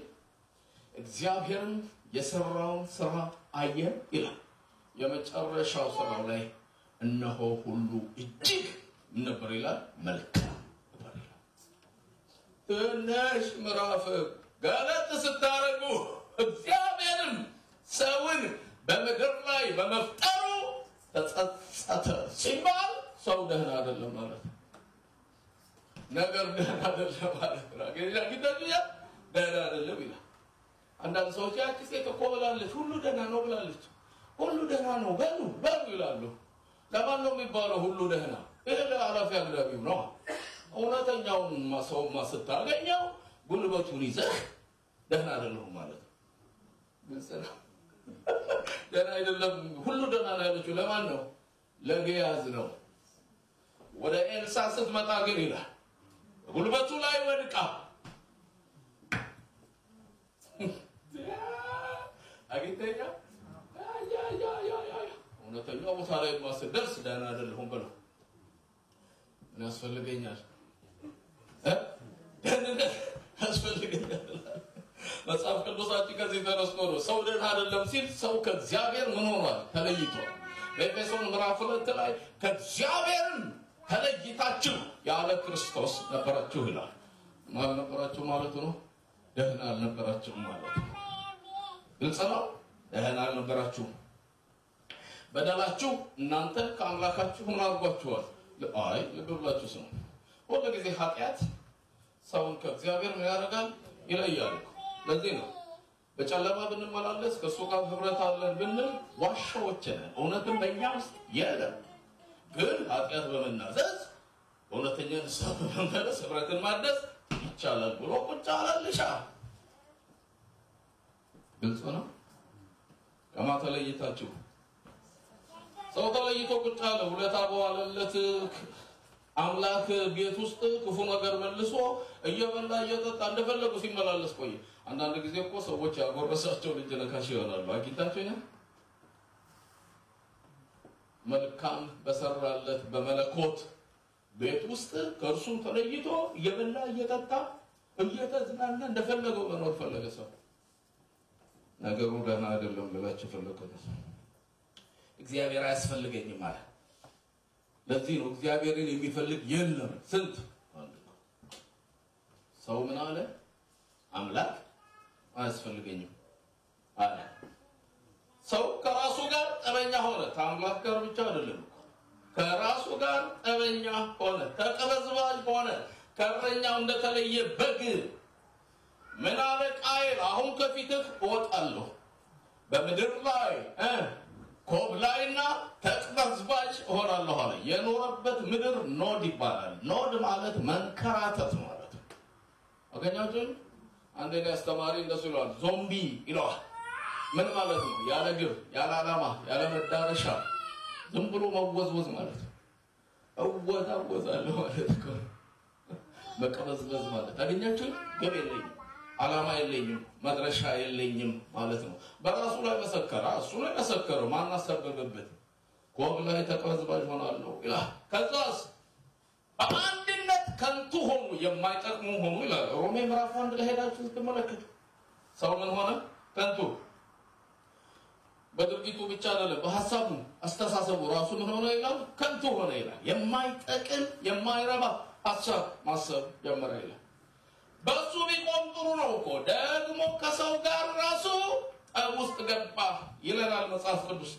እግዚአብሔርን የሰራውን ስራ አየ ይላል። የመጨረሻው ስራው ላይ እነሆ ሁሉ እጅግ ነበር ይላል፣ መልካም ነበር ይላል። ትንሽ ምዕራፍ ገለጥ ስታረጉ እግዚአብሔርን ሰውን በምድር ላይ በመፍጠሩ ተጸጸተ ሲባል ሰው ደህና አይደለም ማለት ነው። ነገር ደህና አይደለም ማለት ነው። ጌታ ደህና አይደለም ይላል። አንዳንድ ሰዎች ያቺ ሴት እኮ ብላለች፣ ሁሉ ደህና ነው ብላለች፣ ሁሉ ደህና ነው በሉ ይላሉ። ለማን ነው የሚባለው ሁሉ ደህና? ይሄ ለአላፊ አግዳቢው ነው። እውነተኛውን ሰውማ ስታገኘው ጉልበቱን ይዘህ ደህና አይደለም ማለት ነው። ግልጽ ነው። ደህና አይደለም ሁሉ ደህና ነው ያለችው ለማን ነው? ለጌያዝ ነው። ወደ ኤልሳ ስትመጣ ግን ይላል ጉልበቱ ላይ ወድቃ አግኝተኛ እውነተኛው ቦታ ላይ ማስደርስ ደህና አይደለሁም ብለው ምን ያስፈልገኛል? ደህንነት ያስፈልገኛል። መጽሐፍ ቅዱሳችን ከዚህ ተነስቶ ነው ሰው ደህና አይደለም ሲል ሰው ከእግዚአብሔር ምን ሆኗል? ተለይቷል። በኤፌሶን ምዕራፍ 2 ላይ ከእግዚአብሔርም ተለይታችሁ ያለ ክርስቶስ ነበራችሁ ይላል። ማለት ነበራችሁ ማለት ነው። ደህና አልነበራችሁም ማለት ነው። ግልጽ ነው። ደህና አልነበራችሁም። በደላችሁ እናንተ ከአምላካችሁ ምን አድርጓችኋል? አይ ልብ ብላችሁ ስሙ። ሁሉ ጊዜ ኃጢአት ሰውን ከእግዚአብሔር ምን ያደርጋል? ይለያል። ለዚህ ነው በጨለማ ብንመላለስ ከእሱ ጋር ህብረት አለን ብንል ዋሻዎች ነን፣ እውነትም በእኛ ውስጥ የለም። ግን ኃጢአት በመናዘዝ እውነተኛ ንስሐ በመመለስ ህብረትን ማደስ ይቻላል ብሎ ቁጭ አላልሻ። ግልጽ ነው። ከማ ተለይታችሁ ሰው ተለይቶ ቁጭ አለ። ውለታ በዋለለት አምላክ ቤት ውስጥ ክፉ ነገር መልሶ እየበላ እየጠጣ እንደፈለጉ ሲመላለስ ቆየ። አንዳንድ ጊዜ እኮ ሰዎች ያጎረሳቸው ልጅ ነካሽ ይሆናሉ። አግኝታችሁኛ መልካም በሰራለት በመለኮት ቤት ውስጥ ከእርሱ ተለይቶ እየበላ እየጠጣ እየተዝናና እንደፈለገው መኖር ፈለገ ሰው ነገሩ ደህና አይደለም ብላችሁ ፈለገው እግዚአብሔር አያስፈልገኝም ማለት ለዚህ ነው እግዚአብሔርን የሚፈልግ የለም ስንት ሰው ምን አለ አምላክ አያስፈልገኝም አለ ሰው ከራሱ ጋር ጠበኛ ሆነ ከአምላክ ጋር ብቻ አይደለም ከራሱ ጋር ጠበኛ ሆነ ተቀበዝባዥ ሆነ ከረኛው እንደተለየ በግ ምን አለ ቃየል አሁን ከፊትህ እወጣለሁ በምድር ላይ ኮብላይና ተቀበዝባዥ ሆናለሁ አለ የኖረበት ምድር ኖድ ይባላል ኖድ ማለት መንከራተት ማለት ነው አገኛችሁ አንደኛ አስተማሪ እንደሱ ይላል ዞምቢ ይላል ምን ማለት ነው ያለ ግብ ያለ ዓላማ ያለ መዳረሻ ዝም ብሎ መወዝወዝ ማለት ነው እወዛወዛለሁ ማለት ነው መቀበዝበዝ ማለት አገኛችሁ ግብ የለኝም ዓላማ የለኝም መድረሻ የለኝም ማለት ነው በራሱ ላይ መሰከረ እሱ ላይ መሰከረ ማን አሰበበበት ኮብ ላይ ተቀበዝባዥ ሆናለሁ ይላል ከዛስ በአንድነት ከንቱ ሆኑ የማይጠቅሙ ሆኑ ይላል ሮሜ ምዕራፍ 1 ላይ ሄዳችሁ ተመለከቱ ሰው ምን ሆነ ከንቱ በድርጊቱ ብቻ አይደለም በሐሳቡ አስተሳሰቡ ራሱ ምን ሆነ ይላል ከንቱ ሆነ ይላል የማይጠቅም የማይረባ ሐሳብ ማሰብ ጀመረ ይላል በሱ ቢቆም ጥሩ ነው እኮ ደግሞ ከሰው ጋር ራሱ ውስጥ ገባ ይለናል መጽሐፍ ቅዱስ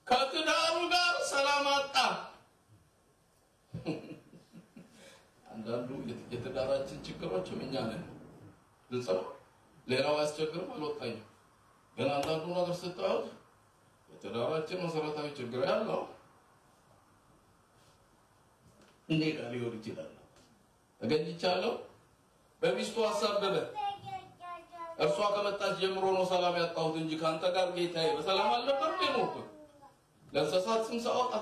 ከትዳሩ ጋር ሰላም አጣ አንዳንዱ የትዳራችን ችግሮች እኛ ነን ግልጽ ነው ሌላው አያስቸግርም አልወጣኝም ግን አንዳንዱ ነገር ስታዩት የትዳራችን መሰረታዊ ችግር ያለው እንዴት ሊሆን ይችላል ተገኝቻለሁ በሚስቱ አሳበበ እርሷ ከመጣች ጀምሮ ነው ሰላም ያጣሁት እንጂ ካንተ ጋር ጌታዬ በሰላም አልነበርም የኖርኩ ለእንስሳት ስም ሳወጣ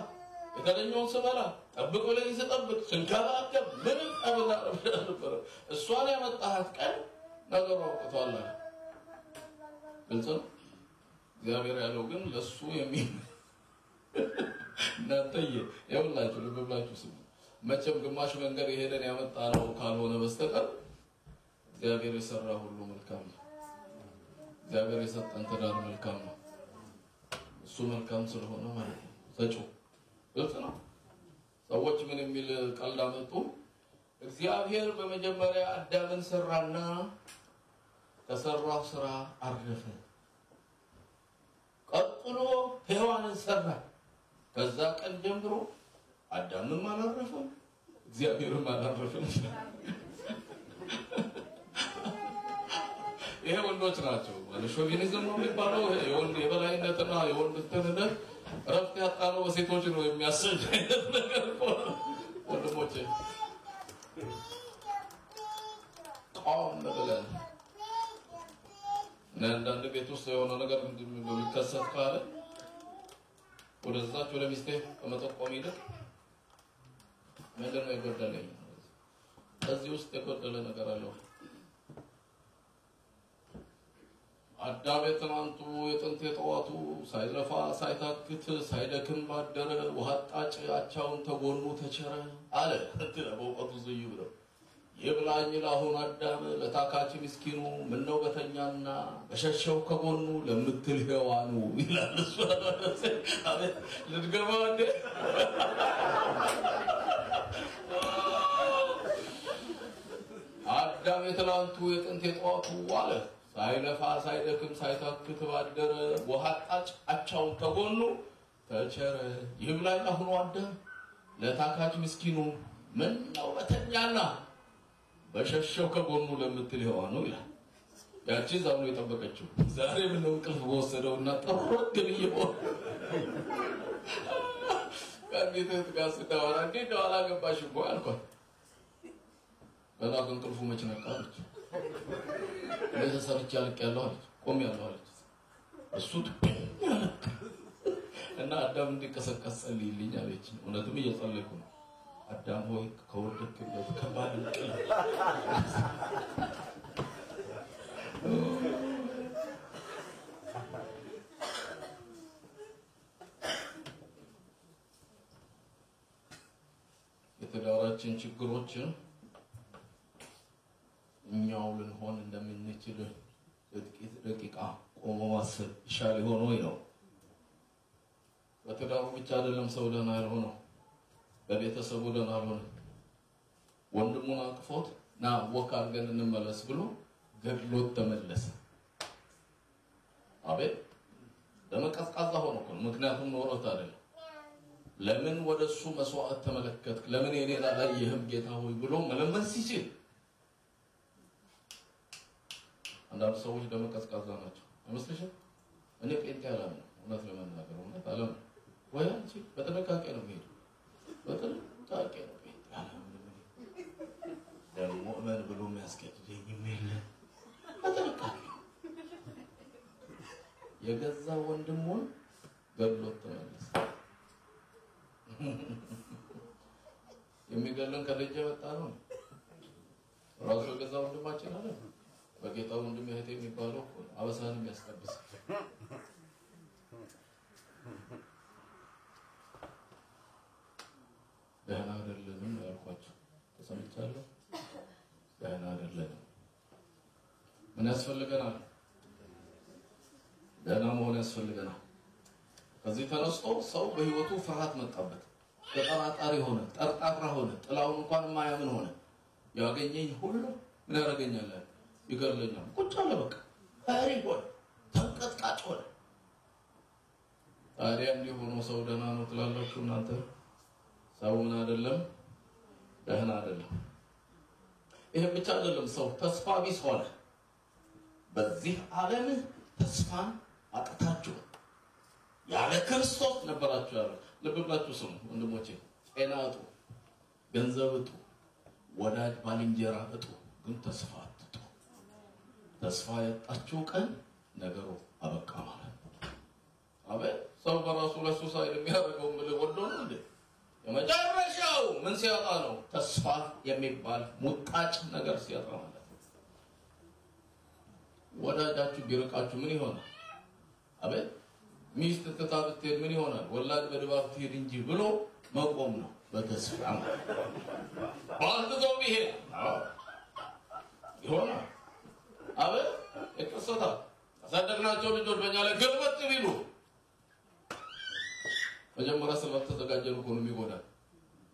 የተገኘውን ስበላ ጠብቅ ብለኝ ስጠብቅ ስንከባከብ ምንም አበዛ ነበር እሷን ያመጣሃት ቀን ነገሩ አውጥቷል ግልጽ ነው እግዚአብሔር ያለው ግን ለሱ የሚል እናንተዬ ያውላችሁ ልብላችሁ ስሙ መቼም ግማሽ መንገድ የሄደን ያመጣ ነው ካልሆነ በስተቀር እግዚአብሔር የሰራ ሁሉ መልካም ነው እግዚአብሔር የሰጠን ትዳር መልካም ነው እሱ መልካም ስለሆነ ማለት ነው ሰጪ ግልጽ ነው ሰዎች ምን የሚል ቀልድ አመጡ እግዚአብሔር በመጀመሪያ አዳምን ሰራና ከሰራው ስራ አረፈ ቀጥሎ ሔዋንን ሰራ ከዛ ቀን ጀምሮ አዳምም አላረፈም እግዚአብሔርም አላረፈም ይሄ ወንዶች ናቸው ሾቪኒዝም ነው የሚባለው የወንድ የበላይነትና የወንድ ተነደ ረፍት ያጣለው በሴቶች ነው የሚያስል ነገር ወንድሞቼ ቆም ብለን አንዳንድ ቤት ውስጥ የሆነ ነገር እንደሚከሰት ካለ ወደዛች ወደ ሚስቴ ከመጠቆም ይልቅ ምንድነው የጎደለኝ እዚህ ውስጥ የጎደለ ነገር አለው አዳም የትናንቱ የጥንት የጠዋቱ ሳይለፋ ሳይታክት ሳይደክም ባደረ ውሃ ጣጭ አቻውን ተጎኑ ተቸረ አለ በእውቀቱ ዝዩ ብለው ይብላኝ ለአሁን አዳም ለታካች ምስኪኑ ምነው በተኛና በሸሸው ከጎኑ ለምትል ሔዋኑ ይላል እሱ አቤት ልድገማ እንዴ አዳም የትናንቱ የጥንት የጠዋቱ አለ ሳይለፋ ሳይደክም ሳይታክት ባደረ ውሃ ጣጭ አቻውን ተጎኑ ተቸረ ይብላኝ ለአሁን አዳም ለታካች ምስኪኑ ምነው በተኛና በሸሸው ከጎኑ ለምትል ሔዋኑ ይላል ያቺ ዛው ነው የጠበቀችው ዛሬ ምን ነው እንቅልፍ ወሰደውና ጠሮት ግብየው ከቤት ጋር ስታወራ እንዴት ነው አላገባሽ እኮ አልኳት በላክ እንቅልፉ መች ነቃለች ለተሰርች ያልቀያለሁ አለች ቆም ያለው አለች እሱ እና አዳም እንዲቀሰቀስ ጸልይልኝ አለች እውነትም እየጸለይኩ ነው አዳም ሆይ ከወደቅበት ከባድ እንቅልፍ የተዳራችን ችግሮችን እኛው ልንሆን እንደምንችል ጥቂት ደቂቃ ቆሞ ማሰብ ይሻል ሆኖ ነው። በትዳሩ ብቻ አይደለም ሰው ደህና ያልሆነው፣ በቤተሰቡ ደህና ያልሆነው ወንድሙን አቅፎት ና ወክ አድርገን እንመለስ ብሎ ገድሎት ተመለሰ። አቤት ለመቀዝቃዛ ሆኖ እኮ ምክንያቱም ኖሮት አይደለም። ለምን ወደሱ መስዋዕት ተመለከትክ? ለምን የኔን አላየህም ጌታ ሆይ ብሎ መለመን ሲችል አንዳንድ ሰዎች ለመቀዝቃዛ ናቸው አይመስልሽም? እኔ ጴንጤ አላምንም፣ እውነት ለመናገር እውነት አላምንም። ወይ አንቺ በጥንቃቄ ነው የሚሄደው፣ በጥንቃቄ ነው ጴንጤ አላምንም። ደግሞ እመን ብሎ የሚያስገድደኝ የለም። በጥንቃቄ የገዛ ወንድሙን ገድሎት ተመለሰ። የሚገለን ከደጀ ወጣ ነው ራሱ የገዛ ወንድማችን አለ። በጌታ ወንድም እህቴ የሚባለው አበሳን የሚያስቀብስ ደህና አይደለንም ያልኳቸው ተሰምቻለሁ። ደህና አይደለንም። ምን ያስፈልገናል? ደህና መሆን ያስፈልገናል። ከዚህ ተነስቶ ሰው በህይወቱ ፍርሃት መጣበት፣ ተጠራጣሪ ሆነ፣ ጠርጣራ ሆነ፣ ጥላውን እንኳን ማያምን ሆነ። ያገኘኝ ሁሉ ምን ያደርገኛል? ይገርለኛል። ቁጭ አለ በቃ ፈሪ ሆነ፣ ተንቀጥቃጭ ሆነ። ታዲያ እንዲህ ሆኖ ሰው ደህና ነው ትላላችሁ እናንተ? ሰው ምን አይደለም? ደህና አይደለም። ይሄ ብቻ አይደለም፣ ሰው ተስፋ ቢስ ሆነ። በዚህ ዓለም ተስፋን አጥታችሁ ያለ ክርስቶስ ነበራችሁ ያለው። ልብ ብላችሁ ስሙ ወንድሞቼ። ጤና አጡ፣ ገንዘብ አጡ፣ ወዳጅ ባልንጀራ አጡ፣ ግን ተስፋ አጥቱ። ተስፋ ያጣችሁ ቀን ነገሩ አበቃ ማለት ነው። አቤት ሰው በራሱ ለሱሳይድ የሚያደርገው ምን ወዶ ነው እንዴ? የመጨረሻው ምን ሲያጣ ነው? ተስፋ የሚባል ሙጣጭ ነገር ሲያጣ ማለት ነው። ወዳጃችሁ ቢርቃችሁ ምን ይሆናል? አቤት ሚስት ተታብት ምን ይሆናል? ወላድ በድባብ ትሄድ እንጂ ብሎ መቆም ነው በተስፋ ማለት ነው። ይሄ ይሆናል። አቤት እቅሰታ አሳደግናቸው ልጆች በእኛ ላይ ገልበጥ ቢሉ መጀመሪያ ስለተዘጋጀን እኮ ነው የሚጎዳን።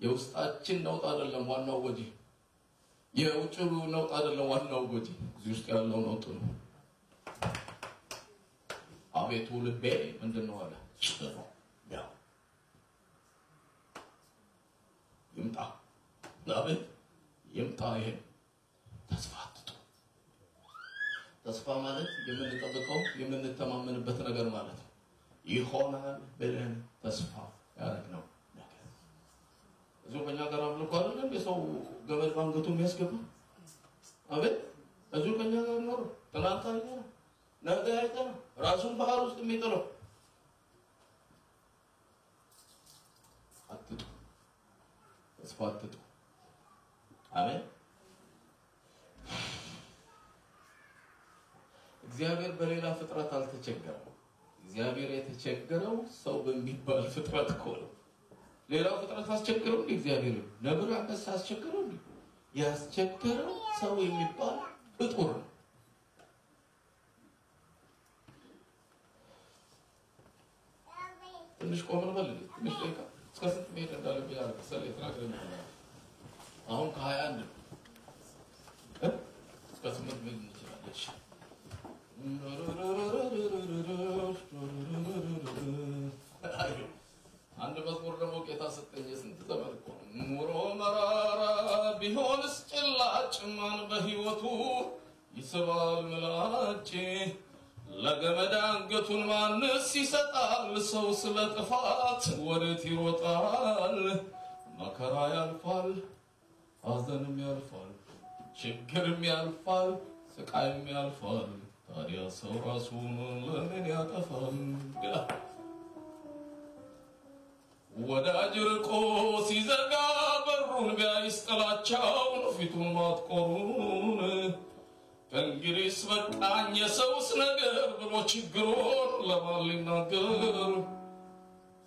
የውስጣችን ነውጥ አይደለም ዋናው ጎጂ፣ የውጭው ነውጥ አይደለም ዋናው ጎጂ፣ እዚህ ውስጥ ያለው ነውጥ ነው። አቤቱ ልቤ ምንድነው አለ? ጭሮ ያው ይምጣ አቤት ይምጣ። ይሄ ተስፋ አትጡ። ተስፋ ማለት የምንጠብቀው የምንተማመንበት ነገር ማለት ነው። ይሆናል ብለን ተስፋ ያደረግነው ነገር እዚሁ በእኛ ጋር አምልኮ አይደለም የሰው ገመድ ባንገቱ የሚያስገባ አቤት እዚሁ ከኛ ጋር ነው። ትናንት አይተነው ነገ አይተነው ራሱን ባህር ውስጥ የሚጥለው አትጡ። ተስፋ አትጡ። አሜን። እግዚአብሔር በሌላ ፍጥረት አልተቸገረም። እግዚአብሔር የተቸገረው ሰው በሚባል ፍጥረት እኮ ነው። ሌላው ፍጥረት አስቸግረው እንዴ? እግዚአብሔር ነብር አንበሳ አስቸግረው እንዴ? ያስቸገረው ሰው የሚባል ፍጡር ነው። ትንሽ ቆም እንበል። ትንሽ ደቂቃ እስከ ስንት መሄድ እንዳለብኝ አልከሰለ የተናገረኝ አሁን ከ21 እስከ 8 መሄድ እንችላለን። አንድ መዝሙር ደግሞ ጌታ ሰጠኝ። ስንት ዘመን እኮ ኑሮ መራራ ቢሆንስ ጭላጭ ማን በህይወቱ ይስባል ምላጭ? ለገመድ አንገቱን ማንስ ይሰጣል? ሰው ስለ ጥፋት ወዴት ይሮጣል? መከራ ያልፋል፣ ሐዘንም ያልፋል፣ ችግርም ያልፋል፣ ስቃይም ያልፋል። ታዲያ ሰው ራሱን ለምን ያጠፋል? ወዳጅ ርቆ ሲዘጋ በሩን ቢያይስ ጥላቻውን ፊቱን ማጥቆሩን ከእንግዲህስ በቃኝ የሰውስ ነገር ብሎ ችግሩን ለማን ሊናገር?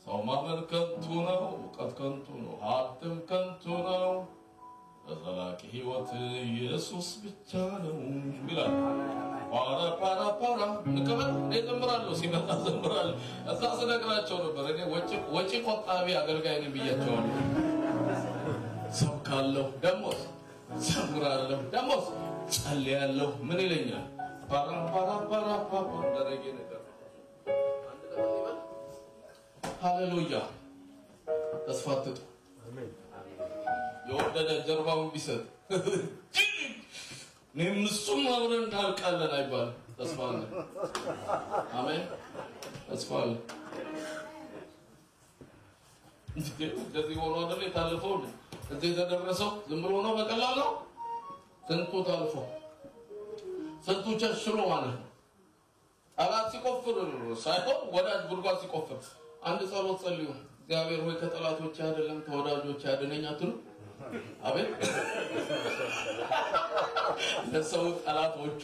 ሰው ማመን ከንቱ ነው፣ እውቀት ከንቱ ነው፣ ሀብትም ከንቱ ነው፣ ለዘላቂ ሕይወት ኢየሱስ ብቻ ነው ይላል። ፓራ ንቀበል እዘምራለሁ፣ ሲመጣ እዘምራለሁ። እዛ ስነግራቸው ነበር እኔ ወጪ ቆጣቢ አገልጋይ ነኝ ብያቸዋለሁ። ሰብካለሁ፣ ደሞዝ እዘምራለሁ፣ ደሞዝ ጸልያለሁ። ምን ይለኛል? ፓራ እንደረጌ ነገር ሃሌሉያ። ተስፋ አትጡ። የወደደ ጀርባውን ቢሰጥ እኔም እሱም አብረን እንዳልቃለን አይባልም። ተስፋ አለ። አሜን። ተስፋ አለ። እንደዚህ ሆኖ አይደል የታለፈው? እዚህ የተደረሰው ዝም ብሎ ነው በቀላሉ ነው። ስንቱ ታልፎ ስንቱ ቸሽሎ ማለት ነው። ጠላት ሲቆፍር ሳይሆን ወዳጅ ጉድጓድ ሲቆፍር አንድ ጸሎት ጸልዩ። እግዚአብሔር ሆይ ከጠላቶች አይደለም ተወዳጆች ያድነኝ አትሉ? አቤት። ለሰው ጠላቶቹ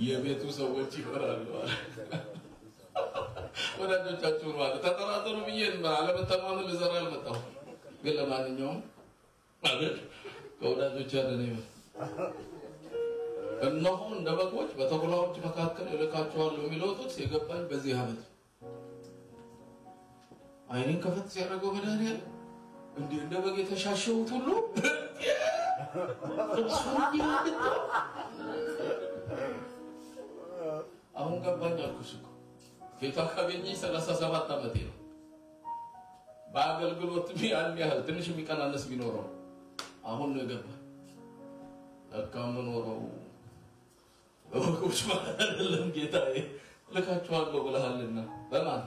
የቤቱ ሰዎች ይሆናሉ። ወዳጆቻችሁ ማለት ተጠራጠሩ ብዬ አለመተማመን ልዘራ አልመጣሁም። ግን ለማንኛውም አቤት ከወዳጆች ያድነኝ እነሆ እንደ በጎች በተኩላዎች መካከል እልካቸዋለሁ የሚለው ጥቅስ የገባኝ በዚህ ዓመት አይኔን ከፈት ሲያደርገው መድኃኒዓለም እንደ በግ የተሻሸሁት ሁሉ አሁን ገባኝ አልኩሽ እኮ ጌታ ካገኘኝ 37 ዓመቴ ነው። በአገልግሎት ያን ያህል ትንሽ የሚቀናነስ ቢኖረው አሁን ነው የገባኝ። ለካ የምኖረው በበጎች ማለት አይደለም ጌታዬ ልካቸዋለሁ ብለሃልና በማን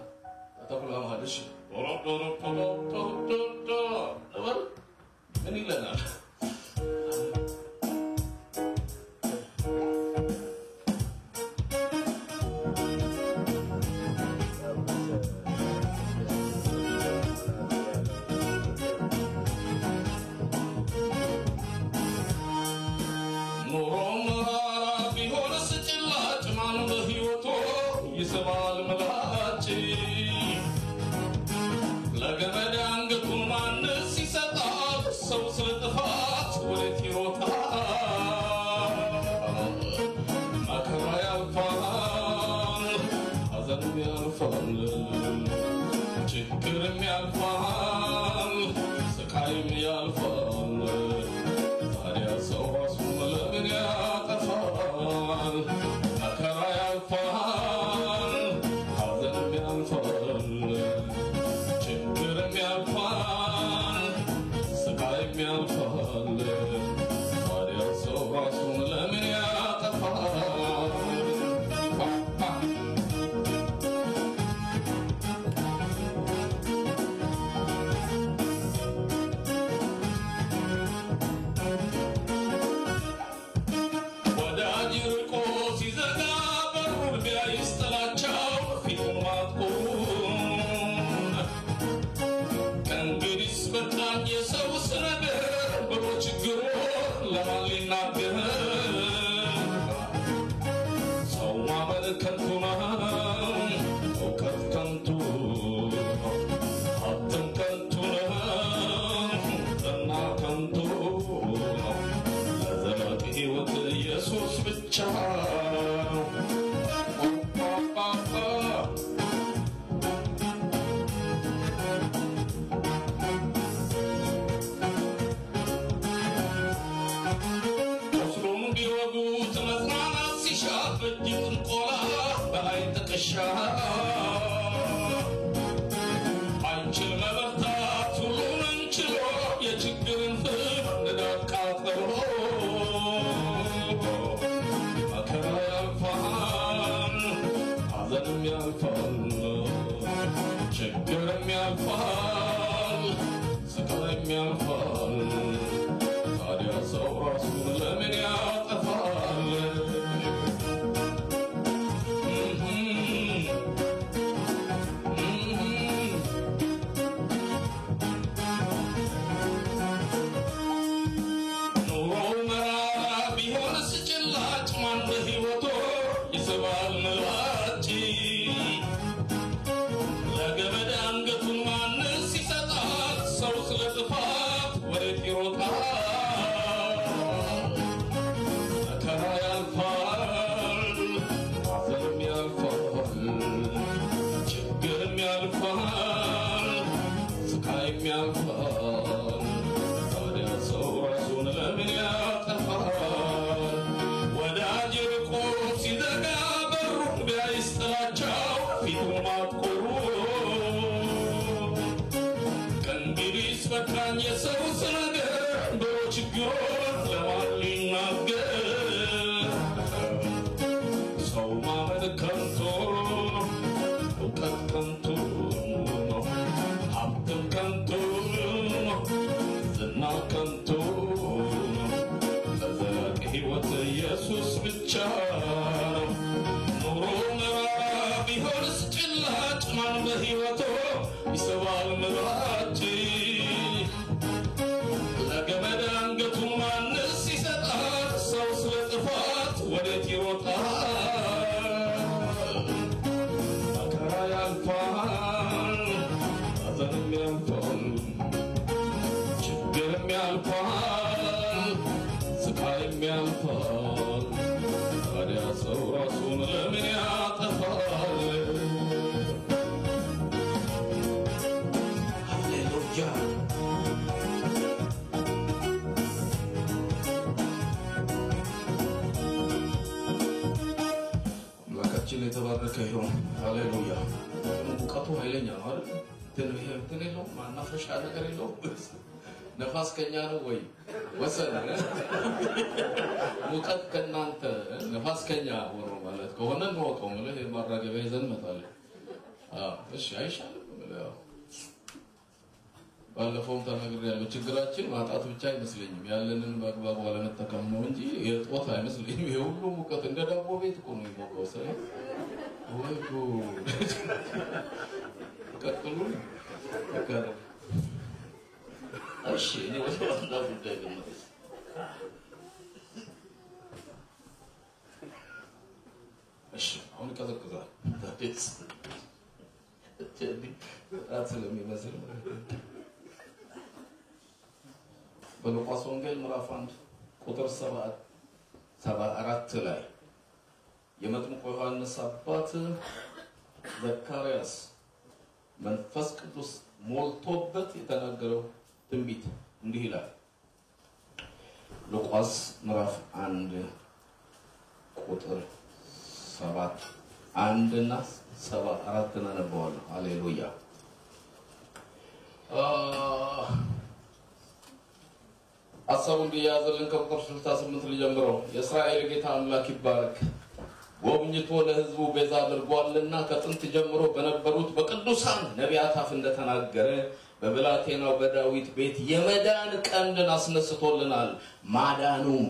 ተኩላ ማለሽ ምን ይለናል? ይሰማል መላጭ ለገመድ አንገቱን ማንስ ይሰጣል? ሰው ስለ ጥፋት ወዴት ይሮጣል? መከራ ያልፋል፣ ሐዘንም ያልፋል፣ ችግርም ያልፋል፣ ስቃይም ያልፋል። ታዲያ ሰው ራሱን ለምን ያጠፋል? መከራ ያልፋል፣ ሐዘንም ያልፋል፣ ችግርም ያልፋል፣ ስቃይም ያልፋል። ታዲያ ሰው ራሱን ለምን ያጠፋል? ወዳጅ ርቆ ሲዘጋ በሩን ቢያይስ ጥላቻው ፊቱን ማጥቆም ከእንግዲህስ በቃኝ የሰውስ ነገር ብሎ ችግሩ ለማን ሊናገር? ሰው ማመን ከንቱ ነው፣ እውቀት ከንቱ ነው፣ ሀብትም ከንቱ ነው፣ ጠና ከንቱ ነው። ለዘላቂ ሕይወት ኢየሱስ ብቻ ነው። ወስዶም ቢወጉት መጽናናት ሲሻ በእጅ ጥንቆላ በላይ ጥቅሻ አንችል መበርታት ሁሉንም ችሎ የችግርን ፍም ንዳድ ቃጠሎ መከራ ያልፋል፣ ሐዘንም ያልፋል፣ ችግርም ያልፋል፣ ስቃይም ያልፋል። ታዲያ ሰው ራሱን ለምን ያጠፋል? ኑሮ መራራ ቢሆንስ ጭላጭ ማን በሕይወቱ ይስባል ምላጭ? ለገመድ ስለጥፋት ወዴት ይሮጣል? መከራ ያልፋል፣ ሐዘንም ያልፋል፣ ችግርም ያልፋል፣ ስቃይም ያልፋል። ታዲያ ሰው ራሱን ለምን ያጠፋል? ወዳጅ ርቆ ሲዘጋ በሩን ቢያይስጥላቸው ፊቱን ማጥቆሩ ከእንግዲህ በቃኝ የሰውስ ነገር ብሎ ችግሩን ለማን ሊናገር? ሰው ማመን ከንቱ ነው፣ እውቀት ከንቱ ነው፣ ሀብትም ከንቱ ነው፣ ዝና ከንቱ ነው። ለዘላቂ ሕይወት ኢየሱስ ብቻ ነው። ኑሮ መራራ ቢሆንስ ጭላጭ ማን በሕይወቱ ይስባል ምላጭ? ለገመድ አንገቱን ማንስ ይሰጣል? ሰው ስለ ጥፋት ወዴት ይሮጣል? መከራ ያልፋል፣ ሐዘንም ያልፋል፣ ችግርም ያልፋል፣ ስቃይም ያልፋል። ታዲያ ሰው ራሱን ለምን ያጠፋል? ሃሌሉያ! አምላካችን የተባረከ ይሁን። ሃሌሉያ! ሙቀቱ ኃይለኛ ነው አይደል? እንትን የለውም፣ ማናፈሻ ነገር የለውም። ነፋስ ከኛ ነው ወይ ወሰነ? ሙቀት ከናንተ ነፋስ ከኛ ሆኖ ማለት ከሆነ ነው ማለት የማራገቢያ ይዘን መጣለን። እሺ አይሻልም? ባለፈውም ተናግሬያለሁ። ችግራችን ማጣት ብቻ አይመስለኝም፣ ያለንን በአግባቡ አለመጠቀም ነው እንጂ የጦት አይመስለኝም። ይሄ ሁሉ ሙቀት እንደ ዳቦ ቤት እኮ ነው የሚሞቀው። ሰው ወይ ቀጥሉ ተከረ እሺ እኔ ወጣ ጉዳይ ነው። እሺ አሁን ከዘከዛል ታዲስ ስለሚመስል በሉቃስ ወንጌል ምዕራፍ 1 ቁጥር 74 ላይ የመጥምቁ ዮሐንስ አባት ዘካርያስ መንፈስ ቅዱስ ሞልቶበት የተናገረው ትንቢት እንዲህ ይላል። ሉቃስ ምዕራፍ 1 ቁጥር 71 እና 74 እናነበዋለን። ሃሌሉያ! አሳቡ እንዲያዘልን ከቁጥር 68 ልጀምረው። የእስራኤል ጌታ አምላክ ይባረክ፣ ጎብኝቶ ለሕዝቡ ቤዛ አድርጓልና ከጥንት ጀምሮ በነበሩት በቅዱሳን ነቢያት አፍ እንደተናገረ በብላቴናው በዳዊት ቤት የመዳን ቀንድን አስነስቶልናል። ማዳኑም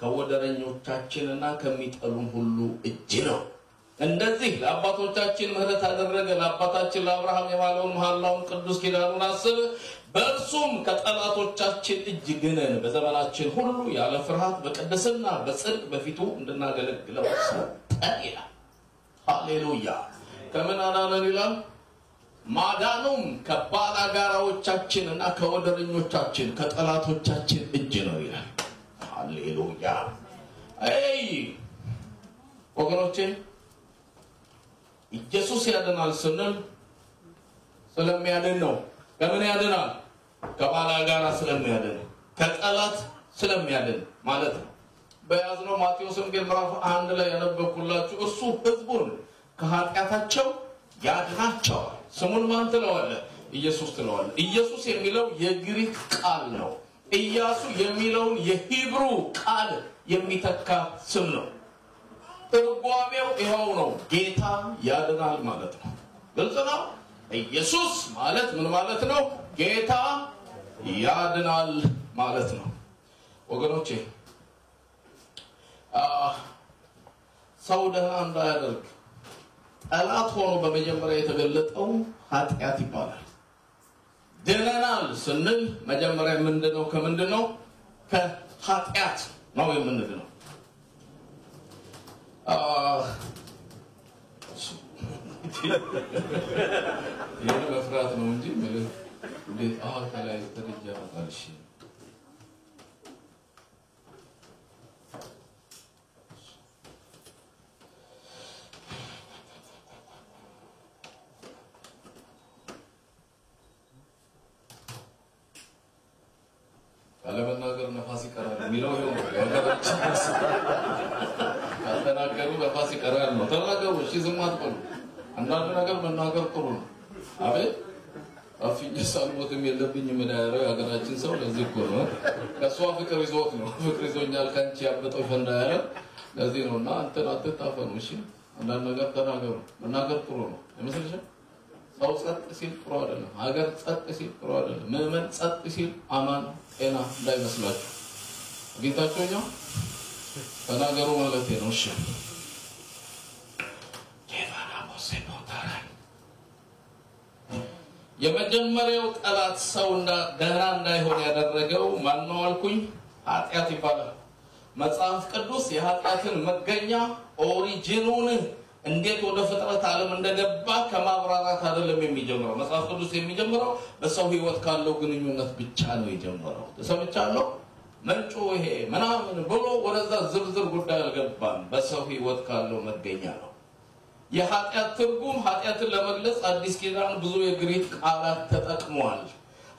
ከወደረኞቻችንና ከሚጠሉን ሁሉ እጅ ነው። እንደዚህ ለአባቶቻችን ምሕረት አደረገ። ለአባታችን ለአብርሃም የማለውን መሐላውን ቅዱስ ኪዳኑን አስብ። በእርሱም ከጠላቶቻችን እጅ ግነን በዘመናችን ሁሉ ያለ ፍርሃት በቅድስና በጽድቅ በፊቱ እንድናገለግለው ሰጠን ይላል። ሃሌሉያ! ከምን አዳነን ይላል? ማዳኑም ከባላጋራዎቻችንና ከወደረኞቻችን ከጠላቶቻችን እጅ ነው ይላል። ሃሌሉያ! አይ ወገኖቼ ኢየሱስ ያድናል ስንል ስለሚያድን ነው። ከምን ያድናል? ከባላጋራ ስለሚያድን፣ ከጠላት ስለሚያድን ማለት ነው። በያዝነው ማቴዎስ ወንጌል ምዕራፍ 1 ላይ ያነበብኩላችሁ እርሱ ሕዝቡን ከኃጢአታቸው ያድናቸዋል። ስሙን ማን ትለዋለህ? ኢየሱስ ትለዋለህ። ኢየሱስ የሚለው የግሪክ ቃል ነው። ኢያሱ የሚለውን የሂብሩ ቃል የሚተካ ስም ነው። ትርጓሜው ይኸው ነው፣ ጌታ ያድናል ማለት ነው። ግልጽ ነው። ኢየሱስ ማለት ምን ማለት ነው? ጌታ ያድናል ማለት ነው። ወገኖቼ ሰው ደህና እንዳያደርግ ጠላት ሆኖ በመጀመሪያ የተገለጠው ኃጢአት ይባላል። ድነናል ስንል መጀመሪያ ምንድነው? ከምንድነው? ከኃጢአት ነው የምንድነው። ይሄ መፍራት ነው እንጂ እንዴት ከላይ ተደጃ አልሽ አለመናገር ነፋስ ይቀራል የሚለው ይሄው ነው ያገራችን ከተናገሩ ነፋስ ይቀራል ነው ተናገሩ እሺ ዝም አትበሉ አንዳንድ ነገር መናገር ጥሩ ነው አቤት አፍኝ ሳልሞትም የለብኝ ምን ያለው ያገራችን ሰው ለዚህ እኮ ነው ከሷ ፍቅር ይዞት ነው ፍቅር ይዞኛል ካንቺ ያበጠው ፈንዳ ያለ ለዚህ ነውና አንተ አትጣፈኑ እሺ አንዳንድ ነገር ተናገሩ መናገር ጥሩ ነው ለምሳሌ ሰው ጸጥ ሲል ጥሩ አይደለም ሀገር ጸጥ ሲል ጥሩ አይደለም ምዕመን ጸጥ ሲል አማን ጤና እንዳይመስላችሁ ጌታቸው ተናገሩ ማለት ነው እሺ የመጀመሪያው ጠላት ሰውና ደህና እንዳይሆን ያደረገው ማን ነው አልኩኝ ኃጢአት ይባላል መጽሐፍ ቅዱስ የኃጢአትን መገኛ ኦሪጂኑን እንዴት ወደ ፍጥረት ዓለም እንደገባ ከማብራራት አይደለም የሚጀምረው መጽሐፍ ቅዱስ የሚጀምረው በሰው ህይወት ካለው ግንኙነት ብቻ ነው የጀመረው ተሰምቻለሁ መንጮ ይሄ ምናምን ብሎ ወደዛ ዝርዝር ጉዳይ አልገባም በሰው ህይወት ካለው መገኛ ነው የኃጢአት ትርጉም ኃጢአትን ለመግለጽ አዲስ ኪዳን ብዙ የግሪክ ቃላት ተጠቅመዋል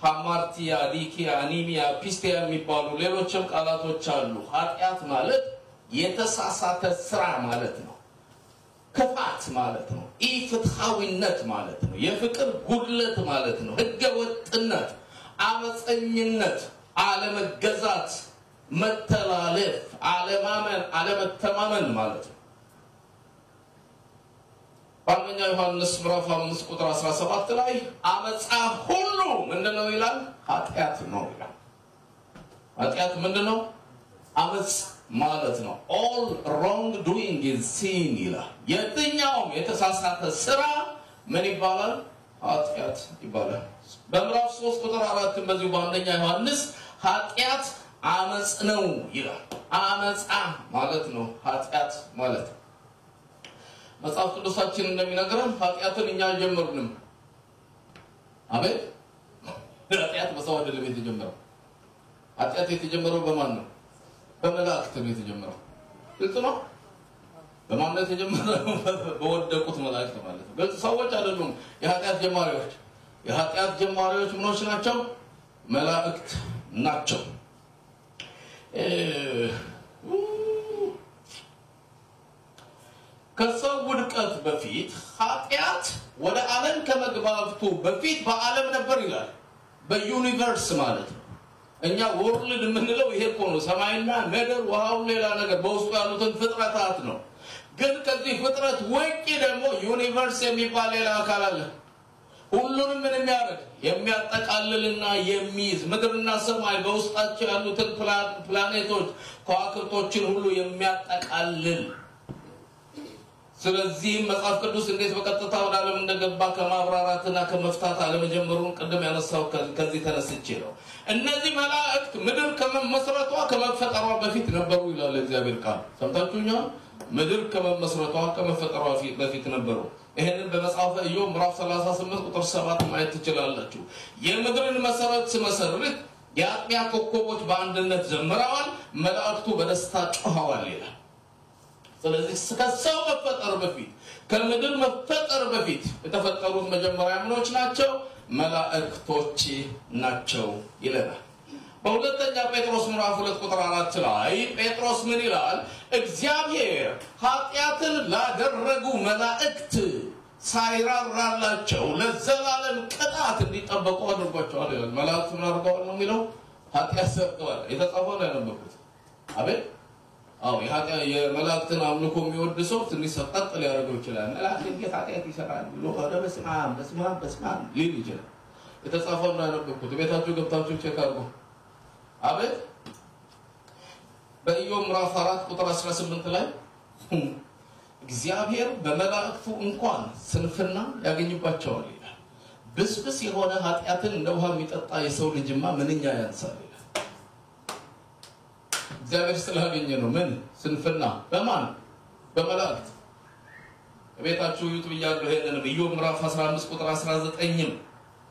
ሃማርቲያ ዲኪያ አኒሚያ ፒስቲያ የሚባሉ ሌሎችም ቃላቶች አሉ ኃጢአት ማለት የተሳሳተ ስራ ማለት ነው ክፋት ማለት ነው ኢፍትሃዊነት ማለት ነው የፍቅር ጉድለት ማለት ነው ህገ ወጥነት አመፀኝነት አለመገዛት መተላለፍ አለማመን አለመተማመን ማለት ነው አንደኛ ዮሐንስ ምዕራፍ 5 ቁጥር 17 ላይ አመጻ ሁሉ ምንድነው ይላል ኃጢአት ነው ይላል ኃጢአት ምንድነው አመጽ ማለት ነው all wrong doing is sin ይላል የትኛውም የተሳሳተ ስራ ምን ይባላል ኃጢአት ይባላል በምዕራፍ 3 ቁጥር 4 በዚሁ በአንደኛ ዮሐንስ ኃጢአት አመጽ ነው ይላል አመጻ ማለት ነው ኃጢአት ማለት መጽሐፍ ቅዱሳችን እንደሚነግረን ኃጢአትን እኛ ጀመርንም አሜን ኃጢአት በሰው አይደለም የተጀመረው ኃጢአት የተጀመረው በማን ነው በመላእክት ነው የተጀመረው ግልጽ ነው በማን ነው የተጀመረው በወደቁት መላእክት ማለት ነው ግልጽ ሰዎች አይደሉም የኃጢአት ጀማሪዎች ምኖች ናቸው መላእክት ናቸው ከሰው ውድቀት በፊት ኃጢአት ወደ ዓለም ከመግባቱ በፊት በዓለም ነበር ይላል በዩኒቨርስ ማለት ነው እኛ ወርልድ የምንለው ይሄ እኮ ነው ሰማይና ምድር ውሃው ሌላ ነገር በውስጡ ያሉትን ፍጥረታት ነው ግን ከዚህ ፍጥረት ውጪ ደግሞ ዩኒቨርስ የሚባል ሌላ አካል አለ ሁሉንም ምን የሚያደርግ የሚያጠቃልልና የሚይዝ ምድርና ሰማይ በውስጣቸው ያሉትን ፕላኔቶች ከዋክብቶችን ሁሉ የሚያጠቃልል ስለዚህ መጽሐፍ ቅዱስ እንዴት በቀጥታ ወደ ዓለም እንደገባ ከማብራራትና ከመፍታት አለመጀመሩን ቀደም ያነሳው ከዚህ ተነስቼ ነው እነዚህ መላእክት ምድር ከመመስረቷ ከመፈጠሯ በፊት ነበሩ ይላል እግዚአብሔር ቃል ሰምታችሁኛል ምድር ከመመስረቷ ከመፈጠሯ በፊት ነበሩ ይሄንን በመጽሐፈ ኢዮብ ምዕራፍ 38 ቁጥር 7 ማየት ትችላላችሁ የምድርን መሰረት ሲመሰርት የአጥቢያ ኮከቦች በአንድነት ዘምረዋል መላእክቱ በደስታ ጮኸዋል ይላል ስለዚህ ከሰው መፈጠር በፊት ከምድር መፈጠር በፊት የተፈጠሩት መጀመሪያ ምኖች ናቸው መላእክቶች ናቸው ይላል በሁለተኛ ጴጥሮስ ምዕራፍ 2 ቁጥር 4 ላይ ጴጥሮስ ምን ይላል እግዚአብሔር ኃጢአትን ላደረጉ መላእክት ሳይራራላቸው ለዘላለም ቅጣት እንዲጠበቁ አድርጓቸዋል ይላል መላእክት ምን አድርገዋል ነው የሚለው ኃጢአት ሰርተዋል የተጻፈው ላይ ያነበብኩት አቤት የመላእክትን አምልኮ የሚወድ ሰው ትንሽ ሰጣጥ ሊያደርገው ይችላል መላእክት እንዴት ኃጢአት ይሰራሉ ብሎ ወደ በስማም ሊል ይችላል የተጻፈው ላይ ያነበብኩት ቤታችሁ ገብታችሁ ቼክ አድርጉ አቤት በኢዮብ ምዕራፍ 4 ቁጥር 18 ላይ እግዚአብሔር በመላእክቱ እንኳን ስንፍና ያገኝባቸዋል ይላል ብስብስ የሆነ ኃጢአትን እንደ ውሃ የሚጠጣ የሰው ልጅማ ምንኛ ያንሳል ይላል እግዚአብሔር ስላገኘ ነው ምን ስንፍና በማን በመላእክት ቤታችሁ ዩቲዩብ ያለው ሄደን ኢዮብ ምዕራፍ 15 ቁጥር 19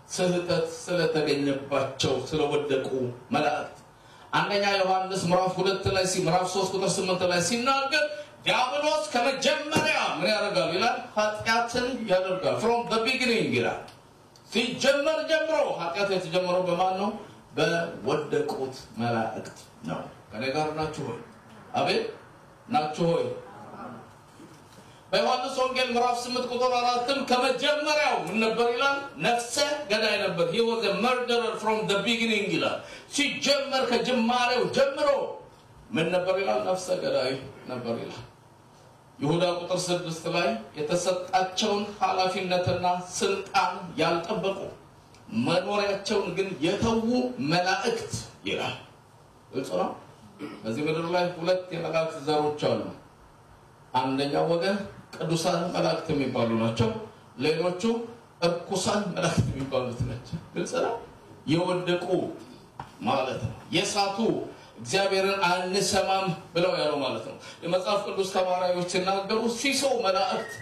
ስህተት ስለተገኘባቸው ስለወደቁ መላእክት አንደኛ ዮሐንስ ምዕራፍ 2 ላይ ምዕራፍ 3 ቁጥር 8 ላይ ሲናገር ዲያብሎስ ከመጀመሪያ ምን ያደርጋል ይላል ኃጢአትን ያደርጋል from the beginning ይላል ሲጀመር ጀምሮ ኃጢአት የተጀመረው በማን ነው በወደቁት መላእክት ነው ከኔ ጋር ናችሁ ሆይ አቤት ናችሁ ሆይ በዮሐንስ ወንጌል ምዕራፍ 8 ቁጥር 4 ከመጀመሪያው ምን ነበር ይላል ነፍሰ ገዳይ ነበር he was a murderer from the beginning ይላል ሲጀመር ከጅማሬው ጀምሮ ምን ነበር ይላል ነፍሰ ገዳይ ነበር ይላል ይሁዳ ቁጥር 6 ላይ የተሰጣቸውን ኃላፊነትና ስልጣን ያልጠበቁ መኖሪያቸውን ግን የተዉ መላእክት ይላል እጽራ በዚህ ምድር ላይ ሁለት የመላእክት ዘሮች አሉ አንደኛው ወገን ቅዱሳን መላእክት የሚባሉ ናቸው ሌሎቹ እርኩሳን መላእክት የሚባሉት ናቸው ግልጽ ነው የወደቁ ማለት ነው የሳቱ እግዚአብሔርን አንሰማም ብለው ያለው ማለት ነው የመጽሐፍ ቅዱስ ተማሪዎች ሲናገሩ ሲሶ መላእክት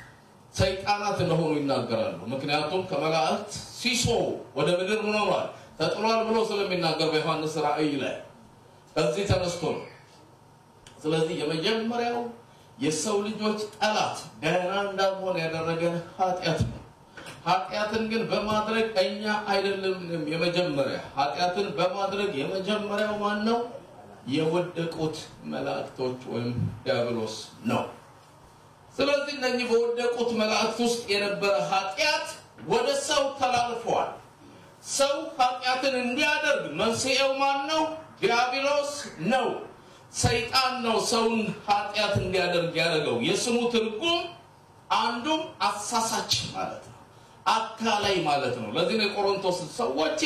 ሰይጣናት እንደሆኑ ይናገራሉ ምክንያቱም ከመላእክት ሲሶ ወደ ምድር ሆኗል ተጥሏል ብሎ ስለሚናገር በዮሐንስ ራእይ ላይ ከዚህ ተነስቶ ስለዚህ የመጀመሪያው የሰው ልጆች ጠላት ገና እንዳልሆነ ያደረገን ኃጢአት ነው ኃጢአትን ግን በማድረግ እኛ አይደለም የመጀመሪያ ኃጢአትን በማድረግ የመጀመሪያው ማን ነው የወደቁት መላእክቶች ወይም ዲያብሎስ ነው ስለዚህ እነኚህ በወደቁት መላእክት ውስጥ የነበረ ኃጢአት ወደ ሰው ተላልፏል ሰው ኃጢአትን እንዲያደርግ መንስኤው ማን ነው ዲያብሎስ ነው ሰይጣን ነው ሰውን ኃጢአት እንዲያደርግ ያደረገው የስሙ ትርጉም አንዱም አሳሳች ማለት ነው አካላይ ማለት ነው ለዚህ ነው ቆሮንቶስ ሰዎች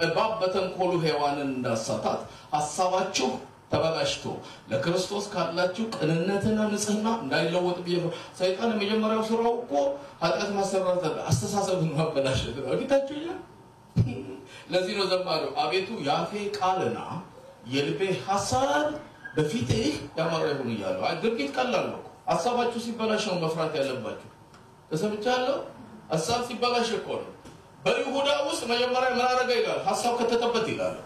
እባብ በተንኮሉ ሔዋንን እንዳሳታት ሐሳባችሁ ተበላሽቶ ለክርስቶስ ካላችሁ ቅንነትና ንጽህና እንዳይለወጥ ቢሆን ሰይጣን የመጀመሪያው ስራው እኮ ኃጢአት ማሰራት አስተሳሰብን ማበላሸት ነው ጌታችሁ ይላል ለዚህ ነው ዘማሪው አቤቱ ያፌ ቃልና የልቤ ሐሳብ በፊትህ ያማረ ይሁን ይላል ድርጊት ቀላል ነው ሐሳባችሁ ሲበላሽ ነው መፍራት ያለባችሁ ተሰምቻለሁ ሐሳብ ሲበላሽ እኮ ነው በይሁዳ ውስጥ መጀመሪያ ምን አደረገ ይላል ሐሳብ ከተተበት ይላል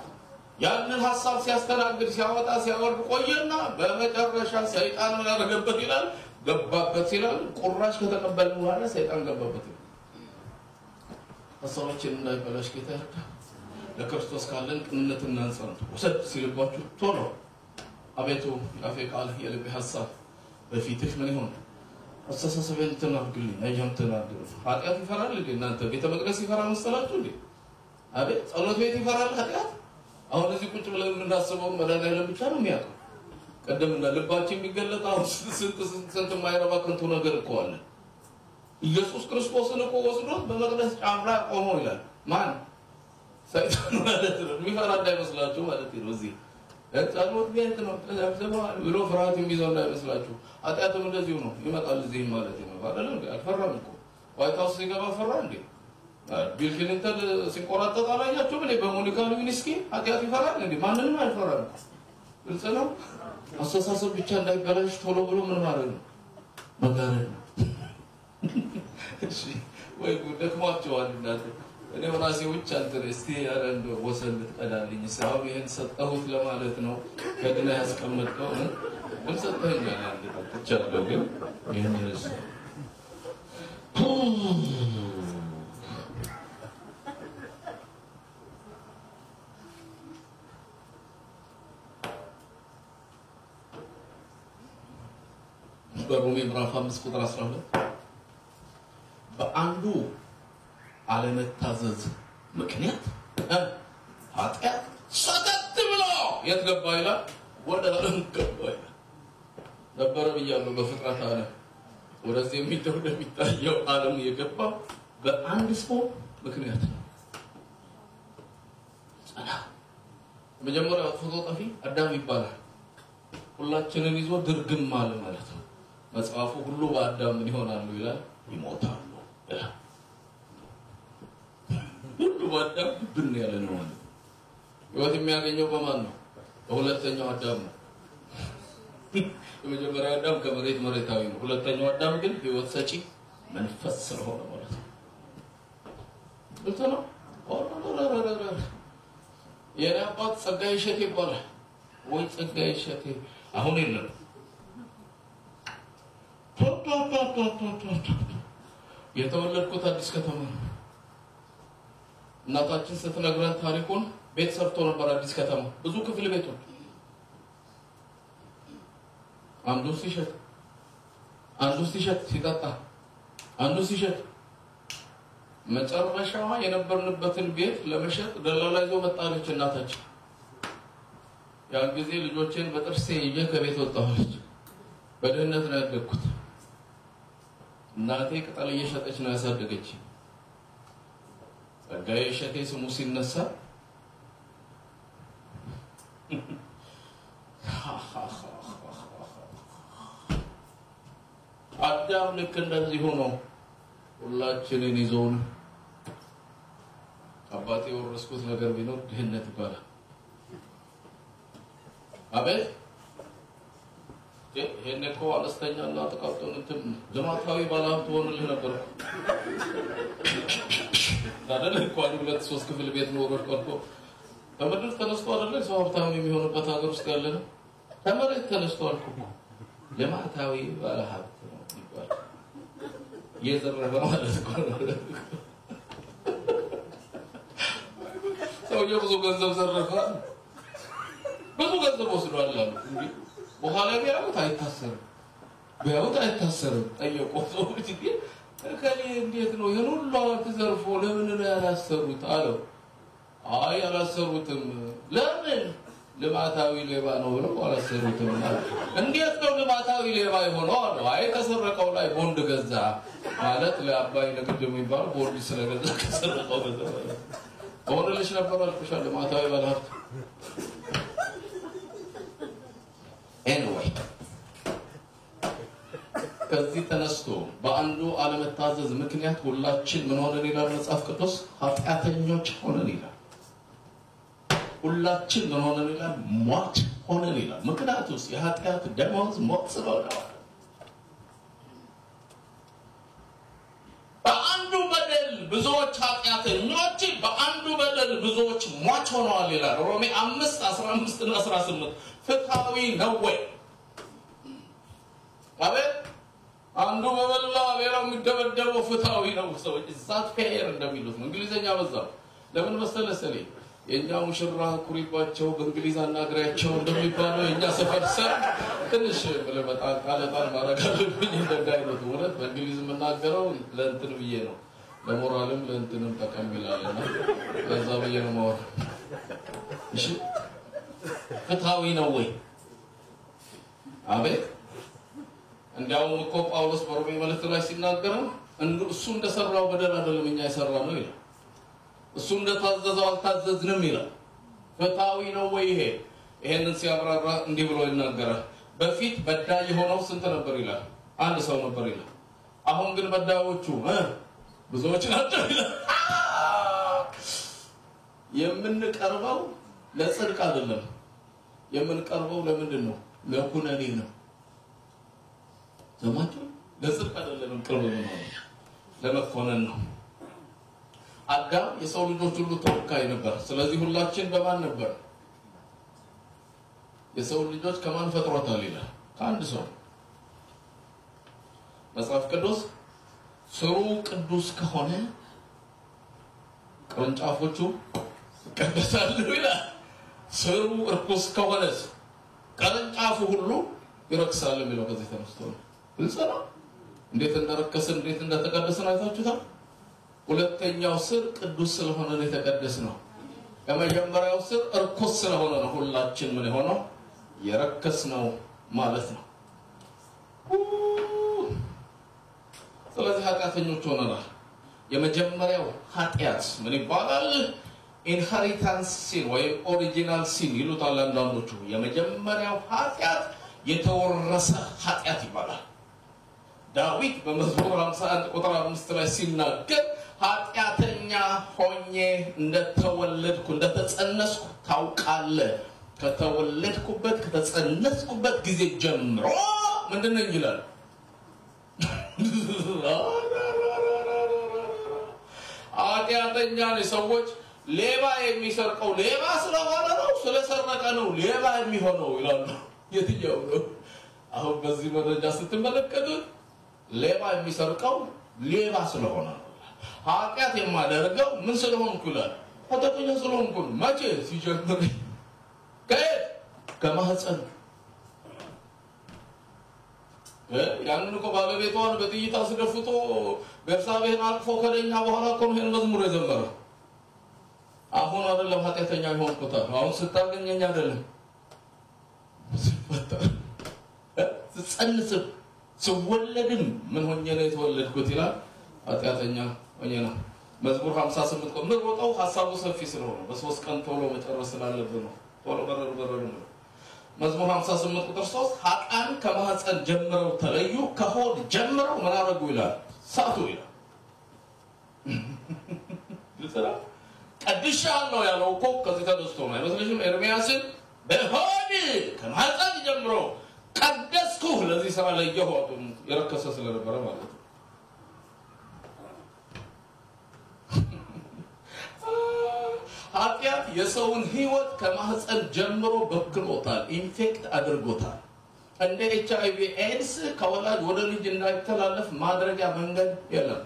ያንን ሐሳብ ሲያስተናግድ ሲያወጣ ሲያወርድ ቆየና በመጨረሻ ሰይጣን ምን አደረገበት ይላል ገባበት ይላል ቁራሽ ከተቀበለ በኋላ ሰይጣን ገባበት ሐሳባችን እንዳይበላሽ ጌታ ይርዳ ለክርስቶስ ካለን ቅንነትና አንጸት ወሰድ ሲልባችሁ ቶሎ አቤቱ ያፌ ቃል የልቤ ሐሳብ በፊትህ ምን ይሁን አስተሳሰብን ተናግልኝ አይጀምተናል ኃጢአት ይፈራል እናንተ ቤተ መቅደስ ይፈራል መሰላችሁ እንዴ አቤት ጸሎት ቤት ይፈራል ኃጢአት አሁን እዚህ ቁጭ ብለን የምናስበው መዳን ብቻ ነው የሚያውቀው ቀደምና ልባችን የሚገለጣው ስንት ማይረባ ከንቱ ነገር እኮ አለ ኢየሱስ ክርስቶስን እኮ ወስዶት በመቅደስ ጫምራ ቆሞ ይላል ማን ሰይጣን ማለት ነው የሚፈራ እንዳይመስላችሁ ማለት ነው እዚህ ጸሎት ቤት ነው ተሰብስበው ብሎ ፍርሃት የሚይዘው እንዳይመስላችሁ ኃጢአትም እንደዚሁ ነው ይመጣል እዚህ ማለት ነው አይደለም አልፈራም እኮ ዋይት ሃውስ ሲገባ ፈራ እንዴ ቢል ክሊንተን ሲቆራጠጥ አላያችሁ ምን በሞኒካ ሉዊንስኪ ኃጢአት ይፈራል እንዴ ማንንም አይፈራም ግልጽ ነው አስተሳሰብ ብቻ እንዳይበላሽ ቶሎ ብሎ ምን ማለት ነው መጋረድ እሺ ወይ ደክሟቸዋል እናንተ እኔ ራሴ ውጭ አንተን እስቲ ያረንዶ ወሰን ልትቀዳልኝ ሳው ይሄን ሰጠሁት ለማለት ነው ከድና ያስቀመጥከው ምን ሰጠኸኝ ያለ ተቻለው ግን ይሄን ይርስ በሮሜ ምዕራፍ 5 ቁጥር 12 በአንዱ አለመታዘዝ ምክንያት ኃጢአት ሰተት ብሎ የትገባ ይላል ወደ ዓለም ገባ ይላል ነበር ብያለሁ በፍጥረት ዓለም ወደዚህ የሚታየው ዓለም የገባ በአንድ ሰው ምክንያት መጀመሪያ አጥፍቶ ጠፊ አዳም ይባላል ሁላችንን ይዞ ድርግም ማለት ነው መጽሐፉ ሁሉ በአዳም ምን ይሆናሉ ይላል ይሞታሉ ይላል ሁሉ በአዳም ብን ያለ ነው ህይወት የሚያገኘው በማን ነው በሁለተኛው አዳም ነው የመጀመሪያው አዳም መሬታዊ ነው ሁለተኛው አዳም ግን ህይወት ሰጪ መንፈስ ስለሆነ ማለት ነው እልተና የኔ አባት ጸጋዬ እሸቴ ይባላል ወይ ጸጋዬ እሸቴ አሁን የለም የተወለድኩት አዲስ ከተማ እናታችን ስትነግረን ታሪኩን ቤት ሰርቶ ነበር አዲስ ከተማ ብዙ ክፍል ቤቶች አንዱ ሲሸጥ ሲጠጣ አንዱ ሲሸጥ መጨረሻዋ የነበርንበትን ቤት ለመሸጥ ደላላ ይዞ መጣለች እናታችን ያን ጊዜ ልጆቼን በጥርሴ ይዤ ከቤት ወጣሁኝ በድህነት ነው ያደግኩት እናቴ ቅጠል እየሸጠች ነው ያሳደገች ጸጋዬ እሸቴ ስሙ ሲነሳ አዳም ልክ እንደዚህ ሆኖ ሁላችንን ይዞን አባቴ ወረስኩት ነገር ቢኖር ድህነት ይባላል አቤት ይሄን እኮ አነስተኛና ተቃጥቶን እንትን ልማታዊ ባለሀብት ሆነልህ ነበር ታዲያ እኮ ሁለት ሶስት ክፍል ቤት ኖሮት ቀርቶ በመድር ተነስቶ አይደለ ሰው ሀብታም የሚሆንበት ሀገር ውስጥ ያለ ነው ተመረጥ ተነስቶ አልኩ ልማታዊ ባለሀብት ነው ይባላል የዘረበ ማለት ነው ሰውየው ብዙ ገንዘብ ዘረፈ ብዙ ገንዘብ ወስዷል አሉ እንዴ በኋላ ቢያውት አይታሰርም ጠየቀው ሰውዬ ከሌ እንዴት ነው ይሄን ሁሉ ተዘርፎ ለምን ነው ያላሰሩት አለው አይ ያላሰሩትም ለምን ልማታዊ ሌባ ነው ብለው አላሰሩትም እንዴት ነው ልማታዊ ሌባ የሆነው አለው አይ ከሰረቀው ላይ ቦንድ ገዛ ማለት ለአባይ ንግድ የሚባል ቦንድ ስለገዛ ከሰረቀው ገዛ ወንድልሽ ነበር አልኩሽ ልማታዊ ባለሀብት anyway ከዚህ ተነስቶ በአንዱ አለመታዘዝ ምክንያት ሁላችን ምን ሆነን ይላል መጽሐፍ ቅዱስ ኃጢአተኞች ሆነን ይላል ሁላችን ምን ሆነን ይላል ሟች ሆነን ይላል ምክንያቱስ የኃጢአት ደሞዝ ሞት ስለሆነ በአንዱ በደል ብዙዎች ኃጢአተኞች በአንዱ በደል ብዙዎች ሟች ሆነዋል ይላል ሮሜ 5:15 እና 18 ፍትሃዊ ነው ወይ አቤት አንዱ በበላ ሌላው የሚደበደበው ፍትሃዊ ነው ሰዎች ዛት ፌር እንደሚሉት እንግሊዘኛ በዛው ለምን መሰለሰለ የኛ ሙሽራ ኩሪባቸው በእንግሊዝ አናግራቸው እንደሚባለው የኛ ሰፈር ትንሽ ለበጣ ቃለጣን ማረጋለብኝ እንደዳይነት ወረት በእንግሊዝ መናገረው ለእንትን ብዬ ነው ለሞራልም ለእንትንም ተቀምላልና ለዛ ብዬ ነው ማወራ እሺ ፍትሃዊ ነው ወይ አቤት እንዲያውም እኮ ጳውሎስ በሮሜ መልእክት ላይ ሲናገር እሱ እንደሰራው በደል አይደለም እኛ የሰራነው ይላል እሱ እንደታዘዘው አልታዘዝንም ይላል ፍትሃዊ ነው ወይ ይሄንን ሲያብራራ እንዲህ ብሎ ይናገራል በፊት በዳይ የሆነው ስንት ነበር ይላል አንድ ሰው ነበር ይላል አሁን ግን በዳዮቹ ብዙዎች ናቸው ይላል የምንቀርበው ለጽድቅ አይደለም የምንቀርበው ለምንድን ነው ለኩነኔ ነው ዘማቹ ለጽድቅ አይደለም እንቀርበው ነው ለመኮነን ነው አዳም የሰው ልጆች ሁሉ ተወካይ ነበር ስለዚህ ሁላችን በማን ነበር የሰው ልጆች ከማን ፈጥሮታል ይላል ከአንድ ሰው መጽሐፍ ቅዱስ ስሩ ቅዱስ ከሆነ ቅርንጫፎቹ ይቀደሳሉ ይላል ስሩ እርኩስ ከሆነ ቅርንጫፉ ሁሉ ይረክሳል የሚለው ከዚህ ተነስቶ ነው እንሰራ እንዴት እንደረከሰ እንዴት እንደተቀደሰ አይታችሁታል ሁለተኛው ስር ቅዱስ ስለሆነ ነው የተቀደሰው የመጀመሪያው ስር እርኩስ ስለሆነ ነው ሁላችን ምን ሆነው የረከስነው ማለት ነው ስለዚህ ኃጢአተኞች ሆነናል የመጀመሪያው ኃጢአት ምን ይባላል ኢንሄሪታንስ ሲን ወይ ኦሪጂናል ሲን ይሉታል አንዳንዶቹ የመጀመሪያው ኃጢአት የተወረሰ ኃጢአት ይባላል ዳዊት በመዝሙር 51 ቁጥር 5 ላይ ሲናገር ኃጢአተኛ ሆኜ እንደተወለድኩ እንደተጸነስኩ ታውቃለህ ከተወለድኩበት ከተጸነስኩበት ጊዜ ጀምሮ ምንድነው ይላል ኃጢአተኛ ሰዎች ሌባ የሚሰርቀው ሌባ ስለሆነ ነው ስለሰረቀ ነው ሌባ የሚሆነው ይላሉ የትኛው ነው አሁን በዚህ መረጃ ስትመለከቱ ሌባ የሚሰርቀው ሌባ ስለሆነ ነው ኃጢአት የማደርገው ምን ስለሆንኩ ይላል ኃጢአተኛ ስለሆንኩ መቼ ሲጀምር ከማህፀን ያንን እኮ ባለቤቷን በጥይት አስደፍቶ ቤርሳቤህን አቅፎ ከደኛ በኋላ እኮ ነው መዝሙር የዘመረው አሁን አይደለም ኃጢአተኛ የሆንኩት አሁን ስታገኘኝ አይደለም ሲፈጠር ጽንስም ስወለድም ምን ሆኜ ነው የተወለድኩት ይላል ኃጢአተኛ ሆኜ ነው መዝሙር 58 ቁጥር ወጣው ሐሳቡ ሰፊ ስለሆነ በሶስት ቀን ቶሎ መጨረስ ስላለብን ነው ቶሎ በረር ነው መዝሙር 58 ቁጥር 3 ኃጢአን ከማህፀን ጀምረው ተለዩ ከሆድ ጀምረው ምን አደረጉ ይላል ሳቱ ይላል ለሰራ ቀድሻለሁ ያለው እኮ ከዚህ ተነስቶ ነው አይመስልሽም ኤርሚያስን በሆድ ከማህፀን ጀምሮ ቀደስኩ ለዚህ ስራ ለየሆዱ የረከሰ ስለነበረ ማለት ነው ኃጢአት የሰውን ህይወት ከማህፀን ጀምሮ በክሎታል ኢንፌክት አድርጎታል እንደ HIV ኤድስ ከወላድ ወደ ልጅ እንዳይተላለፍ ማድረጊያ መንገድ የለም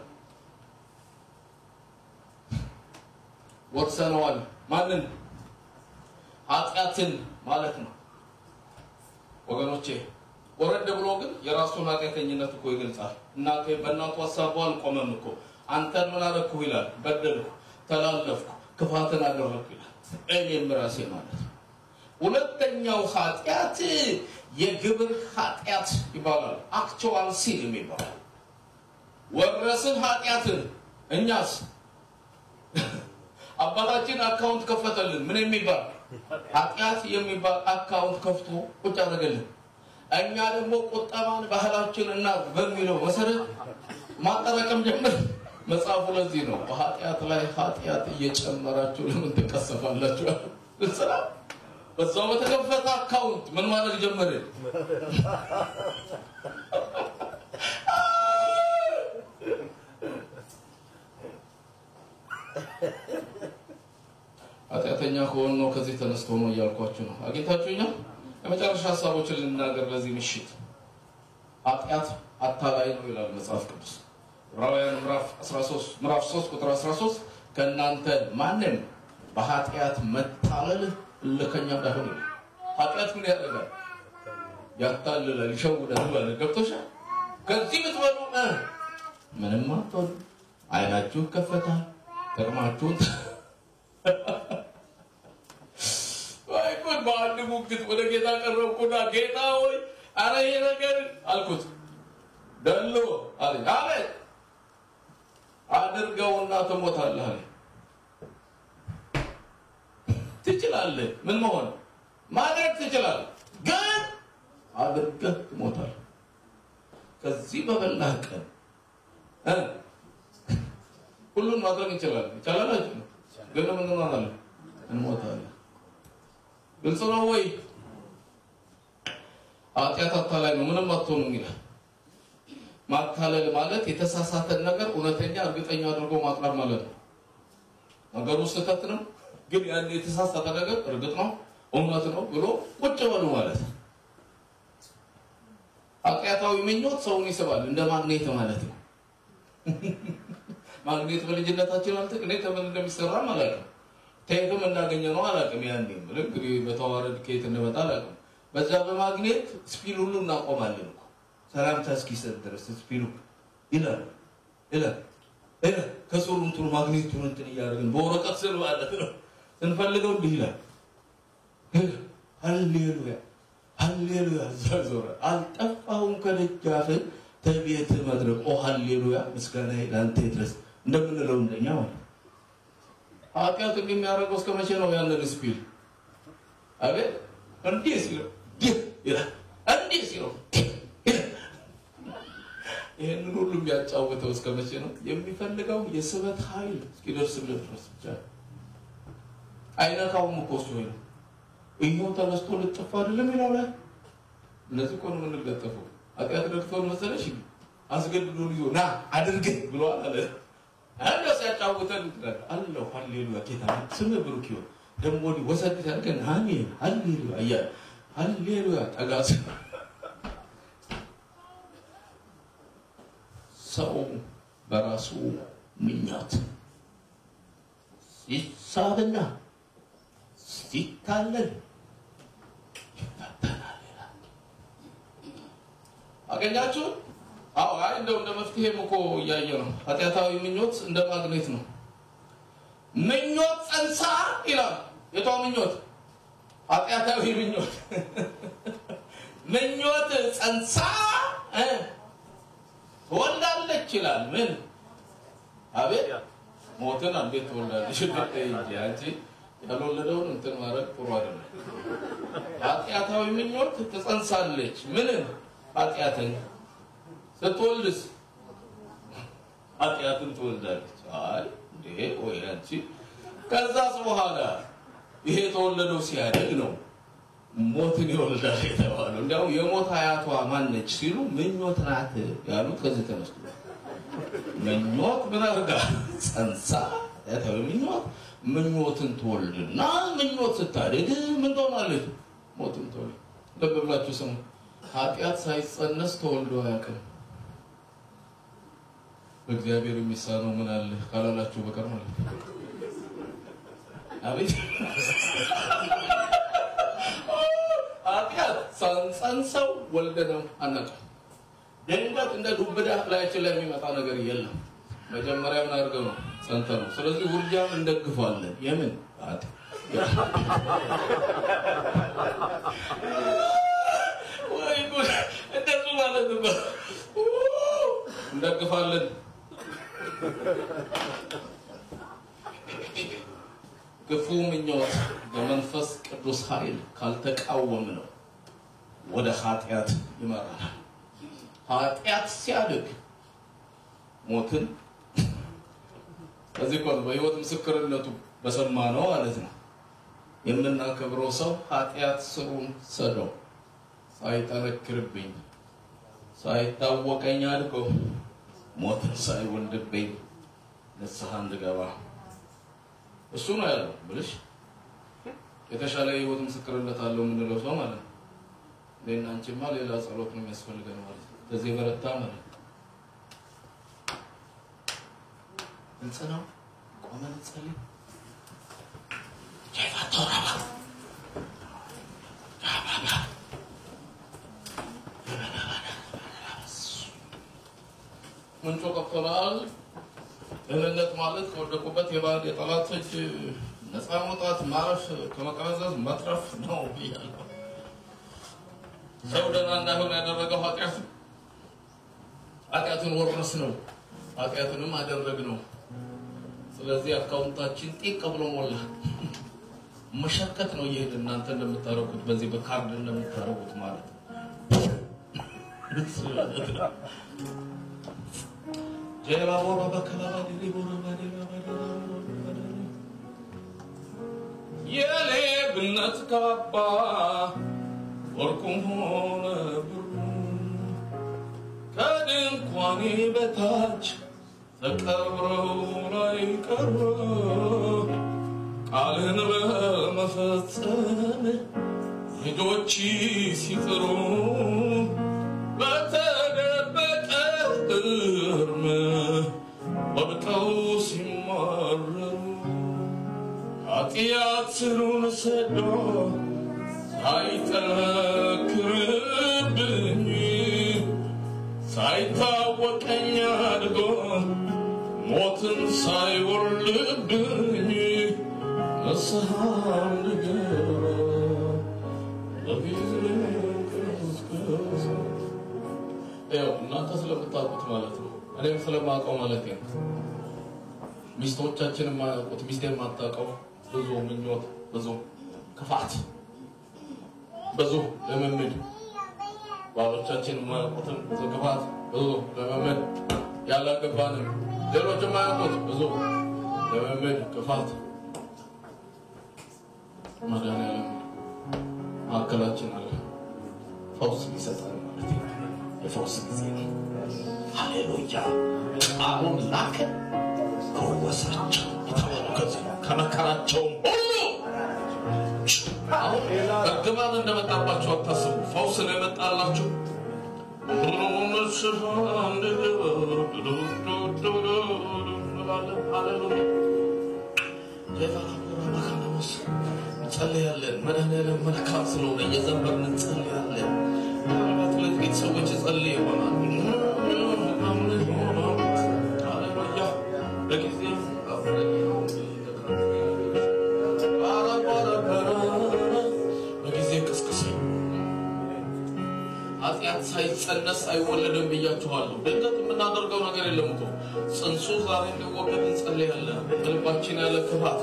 ወጥሰነዋል ማንን ኃጢአትን ማለት ነው ወገኖቼ ወረደ ብሎ ግን የራሱን ኃጢአተኝነት እኮ ይገልጻል እናቴ በእናቷ ሐሳቧ አልቆመም እኮ አንተን ምን አደረኩ ይላል በደልኩ ተላለፍኩ ክፋትን አደረኩ ይላል እኔም ራሴ ማለት ሁለተኛው ኃጢአት የግብር ኃጢአት ይባላል አክቹዋል ሲን የሚባል ወረስን ኃጢአትን እኛስ አባታችን አካውንት ከፈተልን ምን የሚባል ኃጢአት የሚባል አካውንት ከፍቶ ቁጭ አደረገልን እኛ ደግሞ ቁጠባን ባህላችንና በሚለው መሰረት ማጠራቀም ጀመር መጽሐፉ ለዚህ ነው በኃጢአት ላይ ኃጢአት እየጨመራችሁ ለምን ተቀሰፋላችሁ ሰላም በዛው በተከፈተ አካውንት ምን ማድረግ ጀመረ ኃጢአተኛ ሆኖ ከዚህ ተነስቶ ነው ያልኳችሁ ነው አግኝታችሁኛ የመጨረሻ ሐሳቦችን ልናገር ለዚህ ምሽት ኃጢአት አታላይ ነው ይላል መጽሐፍ ቅዱስ ዕብራውያን ምዕራፍ 3 ቁጥር 13 ከእናንተ ማንም በኃጢአት መታለል ለከኛ እንዳይሆን ኃጢአት ምን ያደርጋል ያታልላል ይሸውዳል ማለት ገብቶሻል ከዚህ ምትበሉ ምንም አትሆኑ አይናችሁ ከፈታል ተርማችሁት ባንድ ሙግት ወደ ጌታ ቀረብኩና ጌታ ሆይ አረ ይሄ ነገር አልኩት ደሎ አለኝ አቤት አድርገውና ተሞታለህ አለ ትችላለህ ምን መሆን ማድረግ ትችላለህ ግን አድርገህ ትሞታለህ ከዚህ በበላህ ቀን ሁሉን ማድረግ ይችላል ግን ምን እንሆናለን እንሞታለን ግልጽ ነው ወይ ኃጢአት አታላይ ነው ምንም አትሆኑም ይላል ማታለል ማለት የተሳሳተ ነገር እውነተኛ እርግጠኛ አድርጎ ማቅረብ ማለት ነው ነገሩ ስህተት ነው ግን ያን የተሳሳተ ነገር እርግጥ ነው እውነት ነው ብሎ ቁጭ በሉ ማለት ነው ኃጢአታዊ ምኞት ሰውን ይስባል እንደ ማግኔት ማለት ነው ማግኔት በልጅነታችን አልተቀነ ከምን እንደሚሰራ ማለት ነው ተይቶም እንዳገኘ ነው አላውቅም ያንዴ እንግዲህ በተዋረድ ከየት እንደመጣ አላውቅም በዛ በማግኔት ስፒል ሁሉ እናቆማለን እኮ ሰላም ታስኪሰት ድረስ ስፒሉ ይላል ከሶሩ እንትኑ ማግኔቱን እንትን ያደርግን በወረቀት ስር ማለት ነው እንፈልገው እንዲህ ይላል ሃሌሉያ ዘዞረ አልጠፋሁም ከደጃፍ ተቤት መድረክ ሃሌሉያ ምስጋና ላንተ ይድረስ እንደምንለው እንደኛ ማለት ኃጢአት የሚያደርገው እስከ መቼ ነው ያንን ስፒል አቤት እንዴት ሲለው ይላል እንዴት ሲለው ይሄንን ሁሉ የሚያጫውተው እስከ መቼ ነው የሚፈልገው የስበት ኃይል እስኪደርስለት ድረስ ብቻ አይነካውም እኮ እሱ ነው ይሄው ተነስቶ ልጥፋ አይደለም ይላል ለዚህ ቆን ምን ልገጠፈው ኃጢአት ደግቶን መሰለሽ አስገድዶ ልጆ ና አድርግ ብሏል አለ አንተ ሲያጫውተን አላህ ሃሌሉያ ጌታ ስም ብሩክ ይሁን ደሞ ወሰድ ያልከን አሜን ሃሌሉያ አያ ሃሌሉያ ተጋስ ሰው በራሱ ምኞት ሲሳብና ሲታለል አገኛችሁ አዎ አይ እንደው እንደ መፍትሄም እኮ ያየ ነው ኃጢአታዊ ምኞት እንደ ማግኔት ነው ምኞት ጸንሳ ይላል የቷ ምኞት ኃጢአታዊ ምኞት ምኞት ጸንሳ ወልዳለች ይላል ምን አቤት ሞትን አንዴት ወልዳለች እንጂ ያልወለደውን እንትን ማረግ ጥሩ አይደለም ኃጢአታዊ ምኞት ተጸንሳለች ምን ኃጢአተኛ ስትወልድስ ኃጢአትን ትወልዳለች አይ እንዴ ወይ አንቺ ከዛስ በኋላ ይሄ ተወለደው ሲያድግ ነው ሞትን ይወልዳል የተባለው እንደው የሞት አያቷ ማነች ሲሉ ምኞት ናት ያሉት ከዚህ ተነስቶ ምኞት ብናርጋ ጸንሳ ያተው ምኞትን ትወልድና ምኞት ስታድግ ምን ትሆናለች ሞትን ትወልድ ለበብላችሁ ስሙ ኃጢአት ሳይጸነስ ተወልዶ ያቀም በእግዚአብሔር የሚሳነው ምን አለ ካላላችሁ በቀር ማለት አቤት ኃጢአት ሳንጸንሰው ወልደነው አናውቅ ደንገት እንደ ዱብዳ ላያችን ላይ የሚመጣ ነገር የለም መጀመሪያ ምን አድርገው ነው ጸንተው ነው ስለዚህ ውርጃም እንደግፋለን የምን ወይ ጉድ እንደዚህ ማለት ነው እንደግፋለን ክፉ ምኞት በመንፈስ ቅዱስ ኃይል ካልተቃወም ነው ወደ ኃጢአት ይመራናል ኃጢአት ሲያድግ ሞትን ከዚህ ቆን በህይወት ምስክርነቱ በሰማነው ማለት ነው የምናከብረው ሰው ኃጢአት ስሩን ሰደው ሳይጠነክርብኝ ሳይታወቀኝ አድርጎ ሞትን ሳይወልድብኝ ንስሐ እንድገባ እሱ ነው ያለው ብለሽ የተሻለ ህይወት ምስክርነት አለው ምንለው ሰው ማለት ነው ለእናንቺማ ሌላ ጸሎት ነው የሚያስፈልገው ማለት ነው በዚህ በረታ ማለት እንጸናው ቆመን ጸልይ ጀፋቶራባ ምን ተቆጥቷል እምነት ማለት ወደቁበት የባህር የጠላቶች ነፃ መውጣት ማረፍ ከመቀረዘዝ መትረፍ ነው ይላል ሰው ደህና እንዳይሆን ያደረገው ኃጢአቱን ወርስ ነው ኃጢአቱንም አደረግ ነው ስለዚህ አካውንታችን ጤቅ ብሎ ሞላ መሸከት ነው ይሄድ እናንተ እንደምታረቁት በዚህ በካርድ እንደምታረቁት ማለት ጀባ ቦራ በከላባ ዲቦራ ባዲላ የሌብነት ካባ ወርቁም ሆነ ብሩ ከድንኳኔ በታች ተቀብረው ላይ ቀሩ ቃልን በመፈጸም ልጆች ሲጥሩ በተደበቀ እርም ወድቀው ሲማረሩ ኃጢአት ስሩን ሰዶ ሳይጠነክርብኝ ሳይታወቀኝ አድጎ ሞትን ሳይወርድብኝ ንስሐ እንድገባ እናንተ ስለምታውቁት ማለት ነው እኔም ስለማውቀው ማለት ነው ሚስቶቻችን የማያውቁት ሚስቴን የማታውቀው ብዙ ምኞት ብዙ ክፋት ብዙ ለመምድ ባሎቻችን የማያውቁትን ብዙ ክፋት ብዙ ለመምድ ያላገባንም ሌሎች የማያውቁት ብዙ ለመምድ ክፋት መድኃኒዓለም ማዕከላችን አለ ፈውስ ይሰጣል ማለት ነው የፈውስ ጊዜ ነው ሃሌሉያ ቃሉን ላከ ፈወሳቸው የተባለው ከዚህ ከመከራቸውም ሁሉ አሁን እርግማን እንደመጣባቸው አታስቡ። ፈውስ ነው የመጣላችሁ። እንጸልያለን። መድኃኒዓለም መልካም ስለሆነ እየዘመርን እንጸልያለን። ምናልባት ለጥቂት ሰዎች ጸልይ ይሆናል። ሃሌሉያ በጊዜ በጊዜ ቅስቅሰኝ። ኃጢአት ሳይጸነስ አይወለድም ብያችኋለሁ። ድንገት የምናደርገው ነገር የለም እኮ። ጽንሱ ዛሬ እንዲወገድ እንጸልያለን። በልባችን ያለ ክፋት፣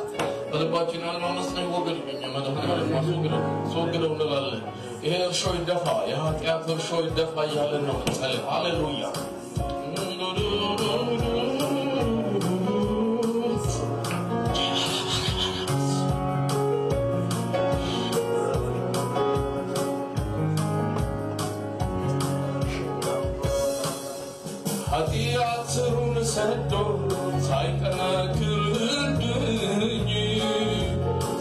በልባችን ያለ ማመፅ ይወገድ። መድኃኒዓለም አስወግደው እንላለን። ይሄ እርሾ ይደፋ፣ የኃጢአት እርሾ ይደፋ እያለን ነው እንጸልይ። ሃሌሉያ ኃጢአቱን ሰዶ ሳይጠነክርብኝ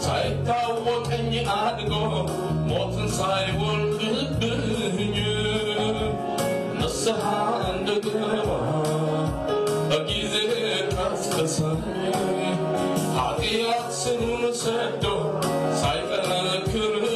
ሳይታወቀኝ አድጎ ሞትን ሳይወልድብኝ ንስሐ እንድገባ በጊዜ ቀስቅሰኝ። ኃጢአቱን ሰዶ ሳይጠነክርብኝ